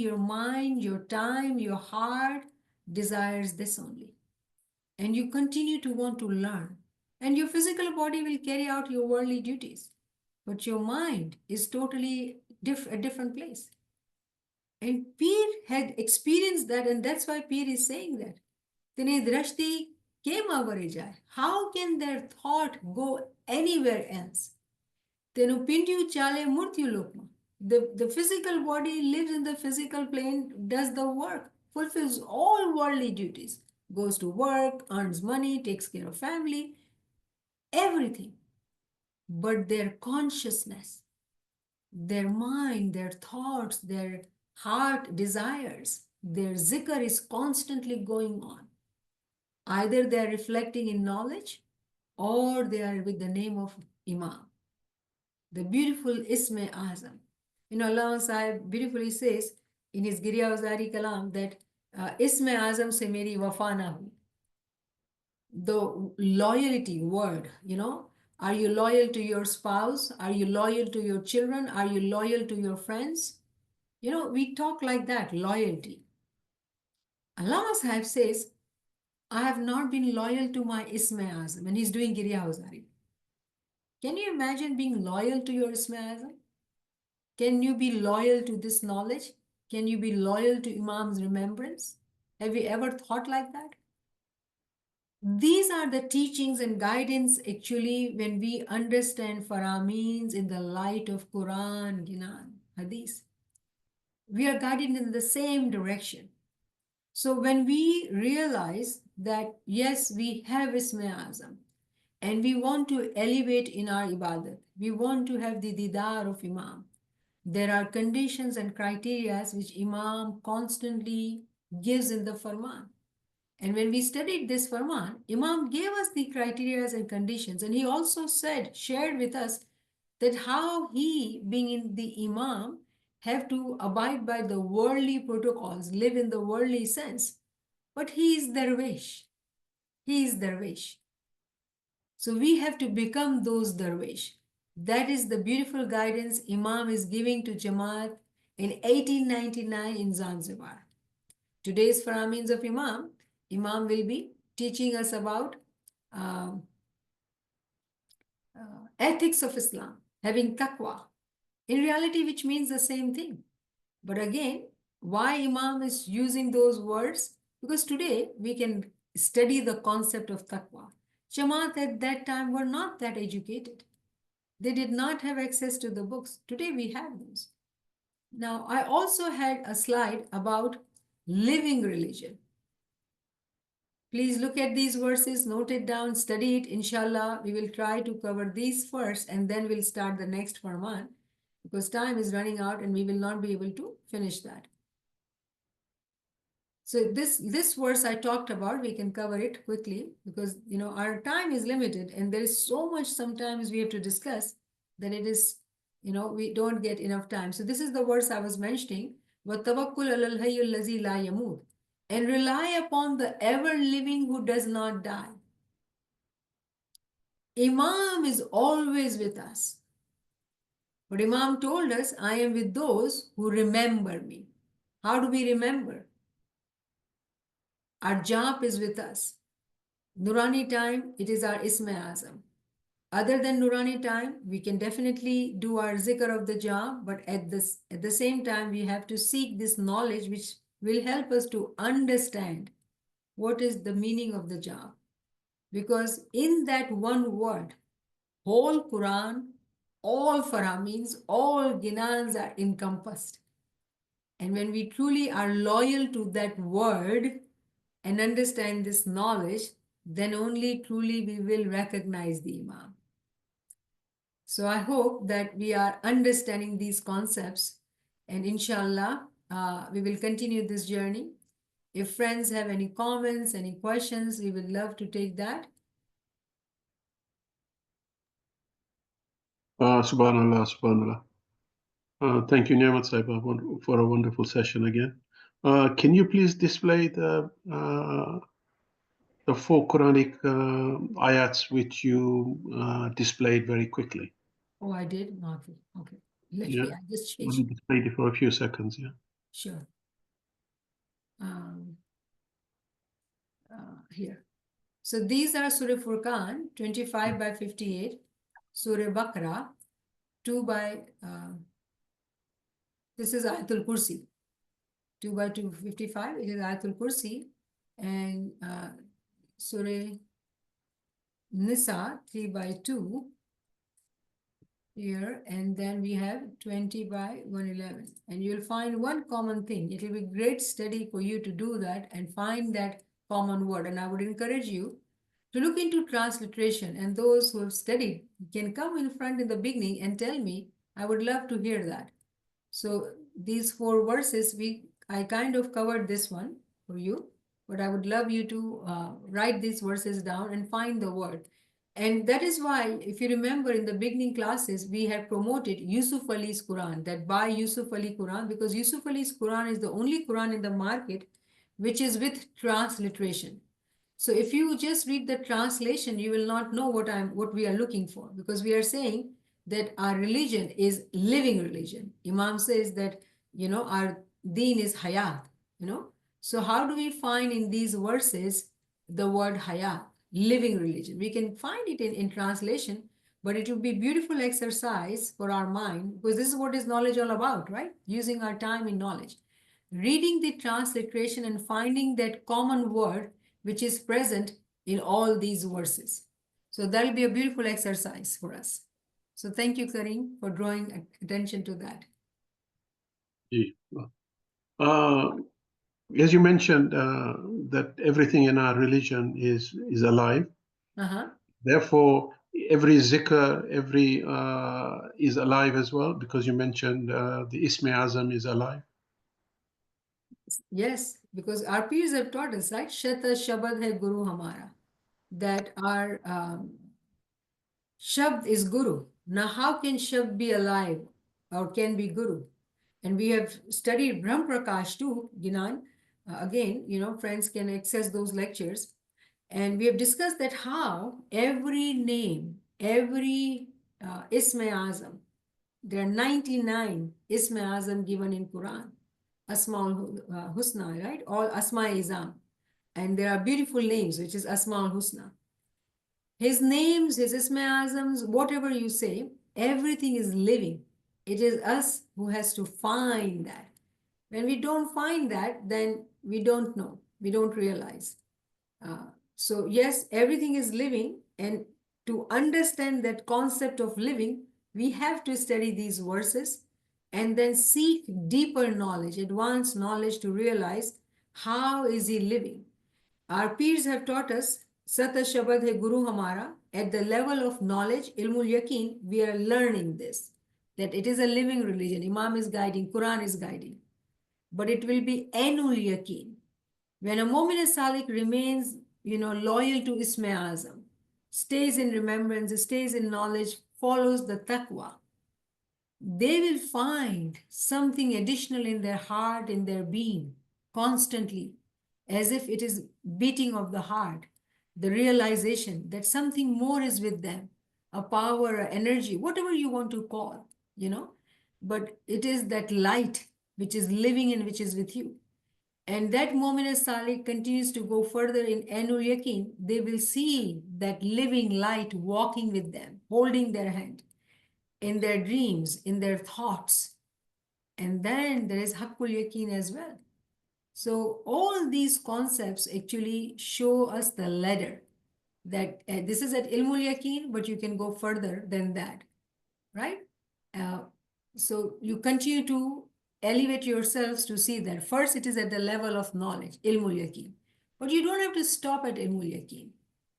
your mind, your time, your heart desires this only. And you continue to want to learn. And your physical body will carry out your worldly duties. But your mind is totally a different place. And Peer had experienced that, and that's why Peer is saying that. Tene drashti kem avare jai. How can their thought go anywhere else? Tenu pindyu chale murtyu lokma. The physical body lives in the physical plane, does the work, fulfills all worldly duties, goes to work, earns money, takes care of family, everything. But their consciousness, their mind, their thoughts, their heart desires, their zikr is constantly going on. Either they are reflecting in knowledge, or they are with the name of Imam. The beautiful Isme Azam. Allah Sahib beautifully says in his Giryavzari Kalam that Isme Azam se meri wafa na hui. The loyalty word, are you loyal to your spouse? Are you loyal to your children? Are you loyal to your friends? We talk like that, loyalty. Allah Sahib says, I have not been loyal to my Isme Azam, and he's doing Giryavzari. Can you imagine being loyal to your Isme Azam? Can you be loyal to this knowledge? Can you be loyal to Imam's remembrance? Have you ever thought like that? These are the teachings and guidance actually when we understand Farameens in the light of Quran, Ginan, Hadith. We are guided in the same direction. So when we realize that, yes, we have Isme Azam, and we want to elevate in our ibadat, we want to have the didar of Imam, there are conditions and criteria which Imam constantly gives in the Farman. And when we studied this Farman, Imam gave us the criteria and conditions, and he also shared with us that how he, being in the Imam, have to abide by the worldly protocols, live in the worldly sense. But he is Darwish. He is Darwish. So we have to become those Darwish. That is the beautiful guidance Imam is giving to Jama'at in 1899 in Zanzibar. Today's Faramins of Imam, Imam will be teaching us about um, ethics of Islam, having taqwa, in reality, which means the same thing. But again, why Imam is using those words? Because today we can study the concept of taqwa. Jama'at at that time were not that educated. They did not have access to the books. Today we have those. Now, I also had a slide about living religion. Please look at these verses, note it down, study it. Inshallah, we will try to cover these first and then we'll start the next Farman because time is running out and we will not be able to finish that. So this verse I talked about, we can cover it quickly because our time is limited and there is so much sometimes we have to discuss that it is, we don't get enough time. So this is the verse I was mentioning. وَتَوَكُّلْ عَلَى الْحَيِّ الَّذِي لَا يَمُوتُ, and rely upon the ever-living who does not die. Imam is always with us. But Imam told us, I am with those who remember me. How do we remember? Our jap is with us. Nurani time, it is our Isma Azam. Other than Nurani time, we can definitely do our zikr of the jap, but at the same time, we have to seek this knowledge which will help us to understand what is the meaning of the jap. Because in that one word, whole Quran, all faramins, all ginans are encompassed. And when we truly are loyal to that word and understand this knowledge, then only truly we will recognize the Imam. So I hope that we are understanding these concepts, and inshallah, we will continue this journey. If friends have any comments, any questions, we would love to take that. Subhanallah, subhanallah. Thank you, Niamat Saiba, for a wonderful session again. Can you please display the four Quranic ayats which you displayed very quickly? Oh, I did? Okay. Okay. Let Yeah, me, I just only changed. displayed it for a few seconds. Yeah. Sure. Here. So these are Surah Furqan, 25 by 58, Surah Baqarah, 2 by, this is Ayatul Kursi, 2 by 255, it is Ayatul Kursi, and Surah Nisa, 3 by 2, here, and then we have 20 by 111. And you'll find one common thing. It will be great study for you to do that and find that common word. And I would encourage you to look into transliteration, and those who have studied can come in front in the beginning and tell me. I would love to hear that. So these four verses, I kind of covered this one for you, but I would love you to write these verses down and find the word. And that is why, if you remember in the beginning classes, we had promoted Yusuf Ali's Quran, that buy Yusuf Ali Quran, because Yusuf Ali's Quran is the only Quran in the market which is with transliteration. So if you just read the translation, you will not know what we are looking for, because we are saying that our religion is living religion. Imam says that, our deen is hayat. So how do we find in these verses the word hayat, living religion? We can find it in translation, but it would be beautiful exercise for our mind, because this is what is knowledge all about, right? Using our time in knowledge. Reading the transliteration and finding that common word which is present in all these verses. So that'll be a beautiful exercise for us. So thank you, Kareem, for drawing attention to that. As you mentioned, that everything in our religion is alive. Therefore, every zikr, every is alive as well, because you mentioned the Ismi Azam is alive. Yes, because our peers have taught us, right? Shata Shabad hai Guru Hamara. That our Shabd is Guru. Now, how can Shabd be alive or can be Guru? And we have studied Brahm Prakash too, Ginan. Again, friends can access those lectures. And we have discussed that how every name, every Isma Azam, there are 99 Isma Azam given in Quran. Asmaul Husna, right? All Asma Izam. And there are beautiful names, which is Asmaul Husna. His names, his Isma Azams, whatever you say, everything is living. It is us who has to find that. When we don't find that, then we don't know, we don't realize. So, yes, everything is living, and to understand that concept of living, we have to study these verses and then seek deeper knowledge, advanced knowledge to realize how is he living. Our peers have taught us, Sat Shabad hai Guru Hamara. At the level of knowledge, Ilmul Yaqeen, we are learning this, that it is a living religion. Imam is guiding, Quran is guiding. But it will be Ainul Yaqeen. When a Mu'min Salik remains, loyal to Isma Azam, stays in remembrance, stays in knowledge, follows the taqwa, they will find something additional in their heart, in their being, constantly, as if it is beating of the heart, the realization that something more is with them, a power, a energy, whatever you want to call, but it is that light which is living and which is with you. And that moment as Salih continues to go further in Ainul Yaqeen, they will see that living light walking with them, holding their hand in their dreams, in their thoughts. And then there is Haqqul Yaqeen as well. So all these concepts actually show us the ladder that this is at Ilmul Yaqeen, but you can go further than that, right? Uh, so you continue to elevate yourselves to see that. First, it is at the level of knowledge, Ilmul Yaqeen. But you don't have to stop at Ilmul Yaqeen.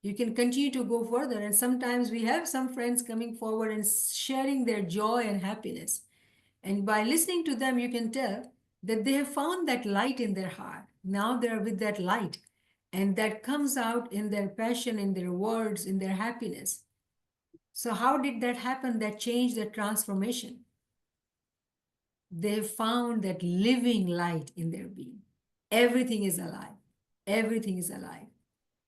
You can continue to go further. And sometimes we have some friends coming forward and sharing their joy and happiness. And by listening to them, you can tell that they have found that light in their heart. Now they're with that light. And that comes out in their passion, in their words, in their happiness. So, how did that happen? That change, that transformation? They found that living light in their being. Everything is alive. Everything is alive.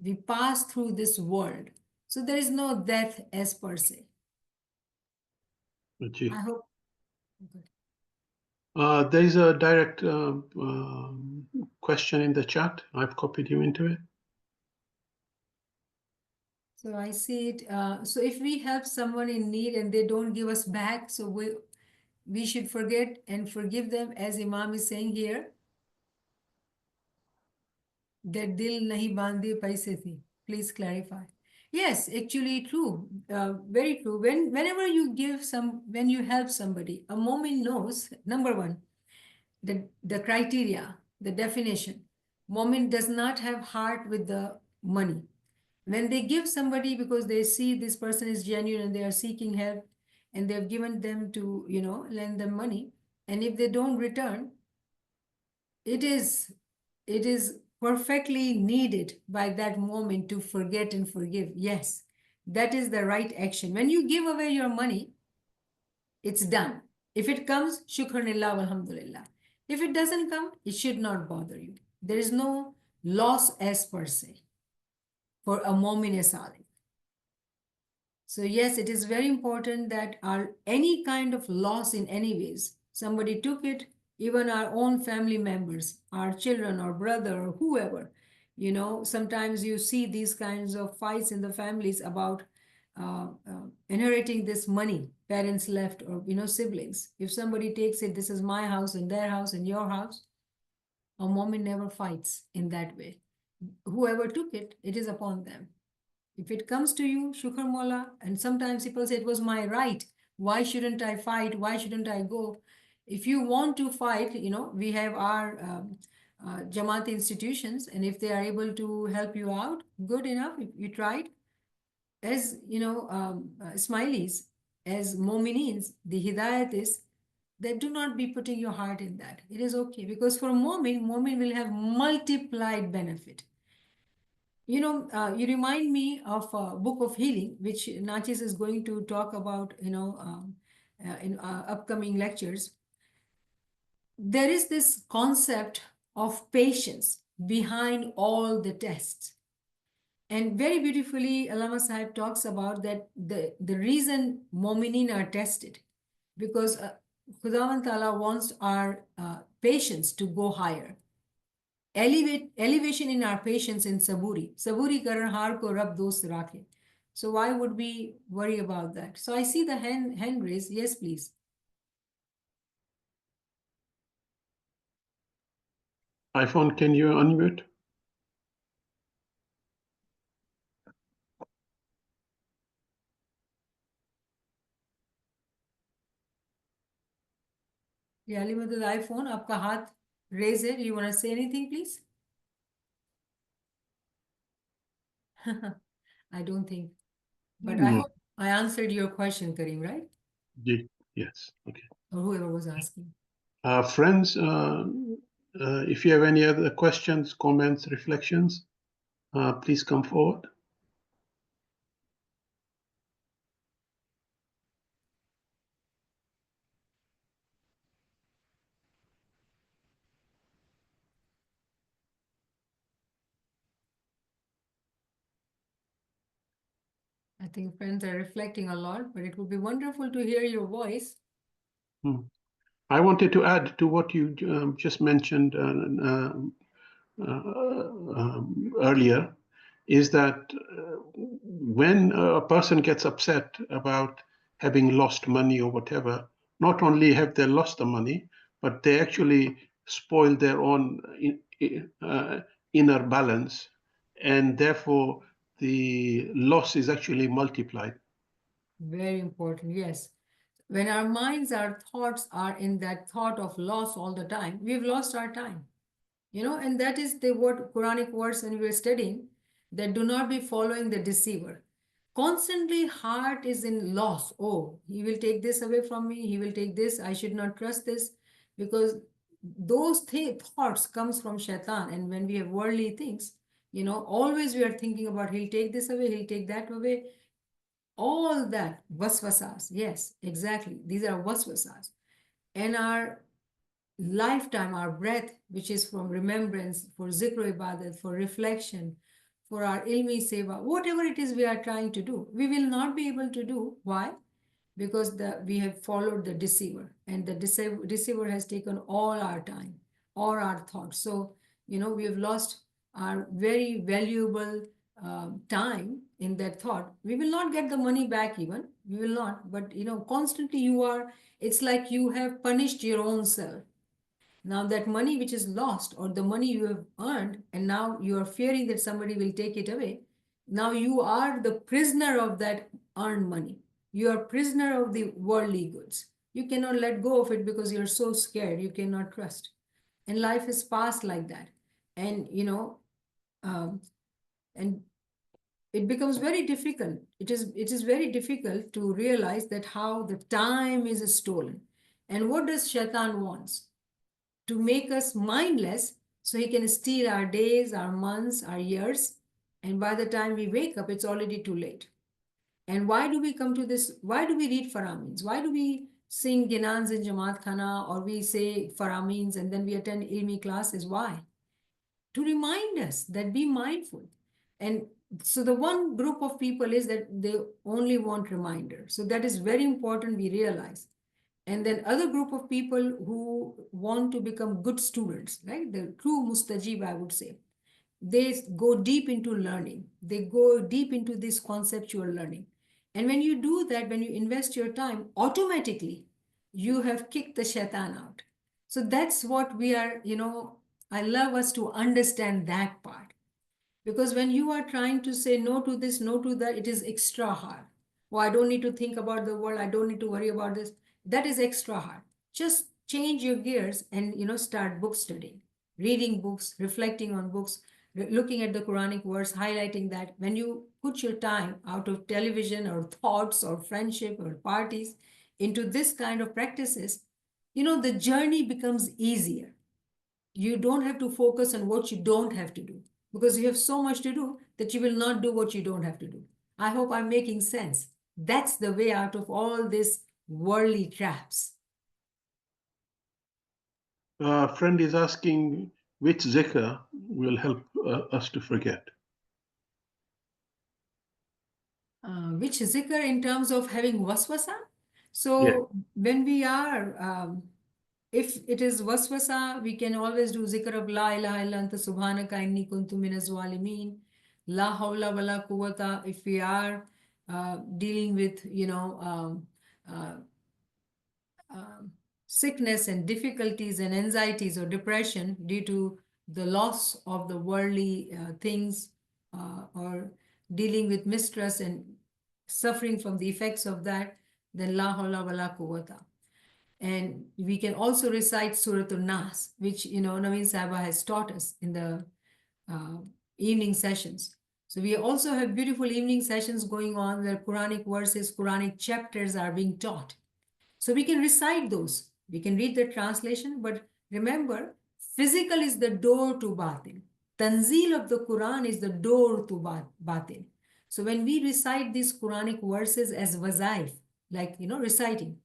We pass through this world. So, there is no death as per se. I hope. There is a direct question in the chat. I've copied you into it. So I see it. So if we help someone in need and they don't give us back, so we should forget and forgive them, as Imam is saying here. That dil nahi bandi paise thi. Please clarify. Yes, actually true. Very true. Whenever you when you help somebody, a moment knows, number one, the criteria, the definition. Moment does not have heart with the money. When they give somebody because they see this person is genuine and they are seeking help and they've given them to, lend them money. And if they don't return, it is perfectly needed by that moment to forget and forgive. Yes, that is the right action. When you give away your money, it's done. If it comes, shukranillah alhamdulillah. If it doesn't come, it should not bother you. There is no loss as per se for a mu'min salih. So yes, it is very important that any kind of loss in any ways, somebody took it, even our own family members, our children or brother or whoever, sometimes you see these kinds of fights in the families about inheriting this money parents left, or siblings. If somebody takes it, this is my house and their house and your house, a moment never fights in that way. Whoever took it, it is upon them. If it comes to you, shukr mola. And sometimes people say it was my right. Why shouldn't I fight? Why shouldn't I go? If you want to fight, we have our Jama'at institutions, and if they are able to help you out, good enough. If you tried, as Ismailis, as Mominins, the Hidayat is that do not be putting your heart in that. It is okay, because for a Momin will have multiplied benefit. You remind me of a book of healing, which Nachis is going to talk about, in upcoming lectures. There is this concept of patience behind all the tests. And very beautifully, Allama Sahib talks about that the reason Mominin are tested, because Khudawan Ta'ala wants our patience to go higher. Elevation in our patience in saburi. Saburi karan har ko rab dost rakhe. So why would we worry about that? So I see the hand raised. Yes, please. iPhone, can you unmute? Yeah, with the iPhone, आपका हाथ raise है. You want to say anything, please? I don't think. But I hope I answered your question, Kareem, right? Yes. Okay. Or whoever was asking. Friends, if you have any other questions, comments, reflections, please come forward. I think friends are reflecting a lot, but it would be wonderful to hear your voice. I wanted to add to what you just mentioned earlier, is that when a person gets upset about having lost money or whatever, not only have they lost the money, but they actually spoil their own inner balance, and therefore the loss is actually multiplied. Very important, yes. When our minds, our thoughts are in that thought of loss all the time, we've lost our time. And that is the word Quranic words when we're studying, that do not be following the deceiver. Constantly heart is in loss. Oh, he will take this away from me. He will take this. I should not trust this, because those thoughts comes from shaitan. And when we have worldly things, always we are thinking about he'll take this away, he'll take that away. All that waswasas. Yes, exactly. These are waswasas. And our lifetime, our breath, which is from remembrance, for zikr ibadat, for reflection, for our ilmi seva, whatever it is we are trying to do, we will not be able to do. Why? Because we have followed the deceiver, and the deceiver has taken all our time, all our thoughts. So, we have lost our very valuable time in that thought. We will not get the money back even. We will not. But, constantly it's like you have punished your own self. Now, that money which is lost, or the money you have earned, and now you are fearing that somebody will take it away, now you are the prisoner of that earned money. You are prisoner of the worldly goods. You cannot let go of it because you're so scared. You cannot trust. And life is passed like that. And, and it becomes very difficult. It is very difficult to realize that how the time is stolen. And what does Shaitan wants? To make us mindless so he can steal our days, our months, our years. And by the time we wake up, it's already too late. And why do we come to this? Why do we read Faramins? Why do we sing Ginans in Jamaat Khana, or we say Faramins and then we attend ilmi classes? Why? To remind us that be mindful. And so the one group of people is that they only want reminders. So that is very important we realize. And then other group of people who want to become good students, right? The true mustajib, I would say. They go deep into learning. They go deep into this conceptual learning. And when you do that, when you invest your time, automatically you have kicked the shaitan out. So that's what we are, I love us to understand that part. Because when you are trying to say no to this, no to that, it is extra hard. Oh, I don't need to think about the world. I don't need to worry about this. That is extra hard. Just change your gears and start book studying, reading books, reflecting on books, looking at the Quranic words, highlighting that. When you put your time out of television or thoughts or friendship or parties into this kind of practices, the journey becomes easier. You don't have to focus on what you don't have to do, because you have so much to do that you will not do what you don't have to do. I hope I'm making sense. That's the way out of all these worldly traps. A friend is asking which zikr will help us to forget. Which zikr in terms of having waswasa? So when we are, if it is waswasa, we can always do zikr of la ilaha illa anta subhanaka inni kuntu minaz zalimin. La hawla wala quwwata. If we are dealing with, uh, sickness and difficulties and anxieties or depression due to the loss of the worldly things, or dealing with mistrust and suffering from the effects of that, then la hawla wala quwwata. And we can also recite Surah Al-Nas, which, Naveen Sahaba has taught us in the uh, evening sessions. So we also have beautiful evening sessions going on where Quranic verses, Quranic chapters are being taught. So we can recite those. We can read the translation, but remember, physical is the door to batin. Tanzil of the Quran is the door to batin. So when we recite these Quranic verses as wazaif, like, reciting,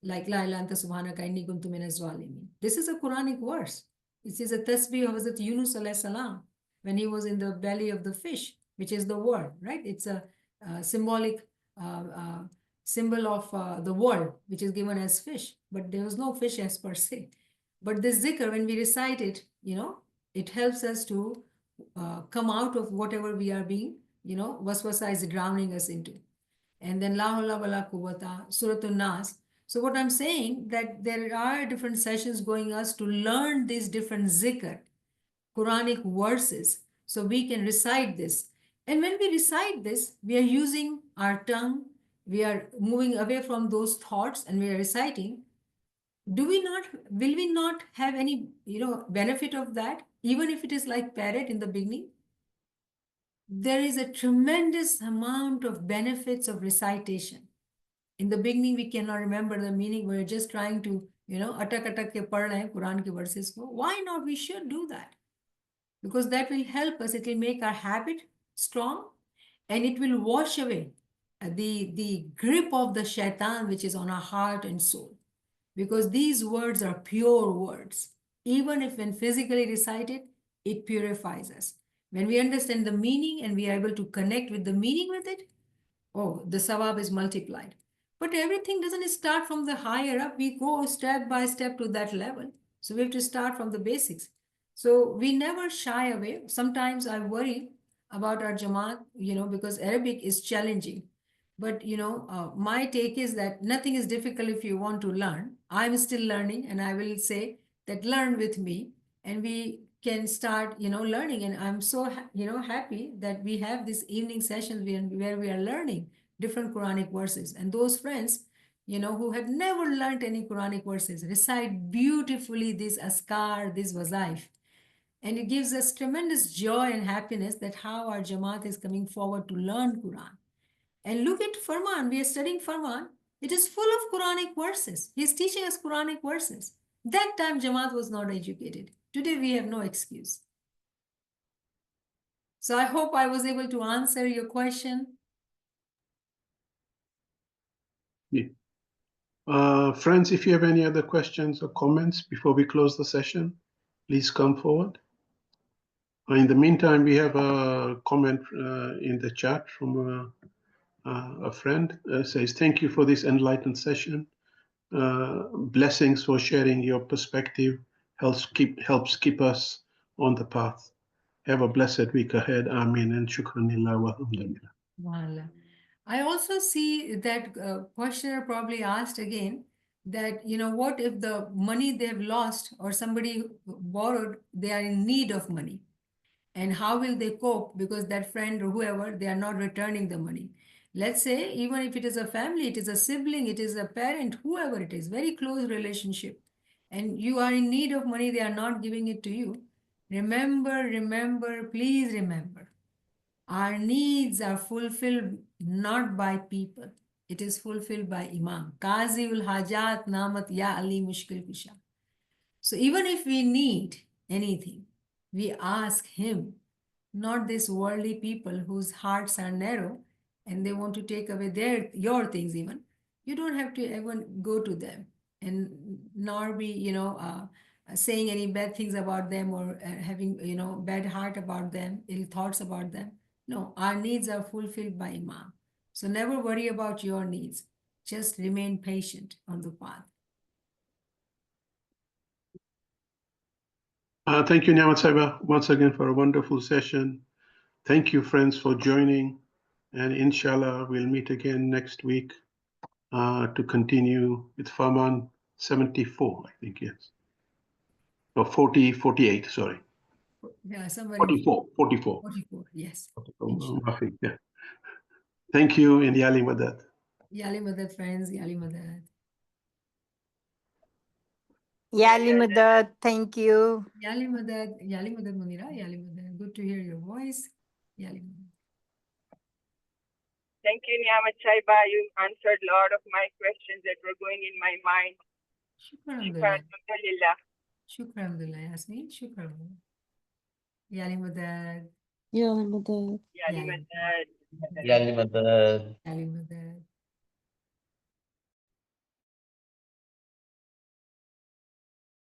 like La ilaha anta subhanaka inni kuntu minaz zalimin. This is a Quranic verse. This is a tasbih of Hazrat Yunus alayhi salam when he was in the belly of the fish, which is the word, right? It's a symbolic symbol of the world, which is given as fish, but there was no fish as per se. But this zikr, when we recite it, it helps us to come out of whatever we are being, waswasa is drowning us into. And then la hawla wala quwwata, Surah Nas. So what I'm saying, that there are different sessions going us to learn these different zikr, Quranic verses, so we can recite this. And when we recite this, we are using our tongue, we are moving away from those thoughts and we are reciting. Will we not have any, benefit of that, even if it is like parrot in the beginning? There is a tremendous amount of benefits of recitation. In the beginning, we cannot remember the meaning. We're just trying to, atak atak ke pad rahe hain Quran ke verses ko. Why not? We should do that. Because that will help us. It will make our habit strong and it will wash away the grip of the shaitan, which is on our heart and soul. Because these words are pure words. Even if when physically recited, it purifies us. When we understand the meaning and we are able to connect with the meaning with it, oh, the sawab is multiplied. But everything doesn't start from the higher up. We go step by step to that level. So we have to start from the basics. So we never shy away. Sometimes I worry about our Jama'at, because Arabic is challenging. But, my take is that nothing is difficult if you want to learn. I'm still learning, and I will say that learn with me, and we can start, learning. And I'm so, happy that we have these evening sessions where we are learning different Quranic verses. And those friends, who have never learned any Quranic verses, recite beautifully this askar, this wazaif. And it gives us tremendous joy and happiness that how our Jamaat is coming forward to learn Quran. And look at Farman. We are studying Farman. It is full of Quranic verses. He is teaching us Quranic verses. That time Jamaat was not educated. Today we have no excuse. So I hope I was able to answer your question. Yeah. Friends, if you have any other questions or comments before we close the session, please come forward. In the meantime, we have a comment in the chat from a friend. Says, thank you for this enlightened session. Blessings for sharing your perspective. Helps keep us on the path. Have a blessed week ahead. Amin and shukran lillah wa alhamdulillah. I also see that questioner probably asked again that, what if the money they've lost or somebody borrowed, they are in need of money? And how will they cope because that friend or whoever, they are not returning the money? Let's say, even if it is a family, it is a sibling, it is a parent, whoever it is, very close relationship, and you are in need of money, they are not giving it to you. Remember, please remember, our needs are fulfilled not by people. It is fulfilled by Imam. Qazi ul Hajat Namat Ya Ali Mushkil Kusha. So even if we need anything, we ask him, not these worldly people whose hearts are narrow and they want to take away your things even. You don't have to even go to them and nor be, saying any bad things about them or having, bad heart about them, ill thoughts about them. No, our needs are fulfilled by Imam. So never worry about your needs. Just remain patient on the path. Thank you, Niamat Saiba, once again for a wonderful session. Thank you, friends, for joining. And inshallah, we'll meet again next week to continue with Farman 74, I think, yes. Or 48, sorry. Yeah, somewhere 44. 44, yes. 44. Yeah. Thank you, and Yali Madad. Yali Madad, friends, Yali Madad. Yali Madad, thank you. Yali Madad, Munira, Yali Madad. Good to hear your voice. Yali Madad. Thank you, Niamat Saiba. You answered a lot of my questions that were going in my mind. Shukran, alhamdulillah. Alhamdulillah. Shukran, alhamdulillah, Yasmin. Shukran. Yali Madad. Yali Madad. Yali Madad. Yali Madad. Yali Madad.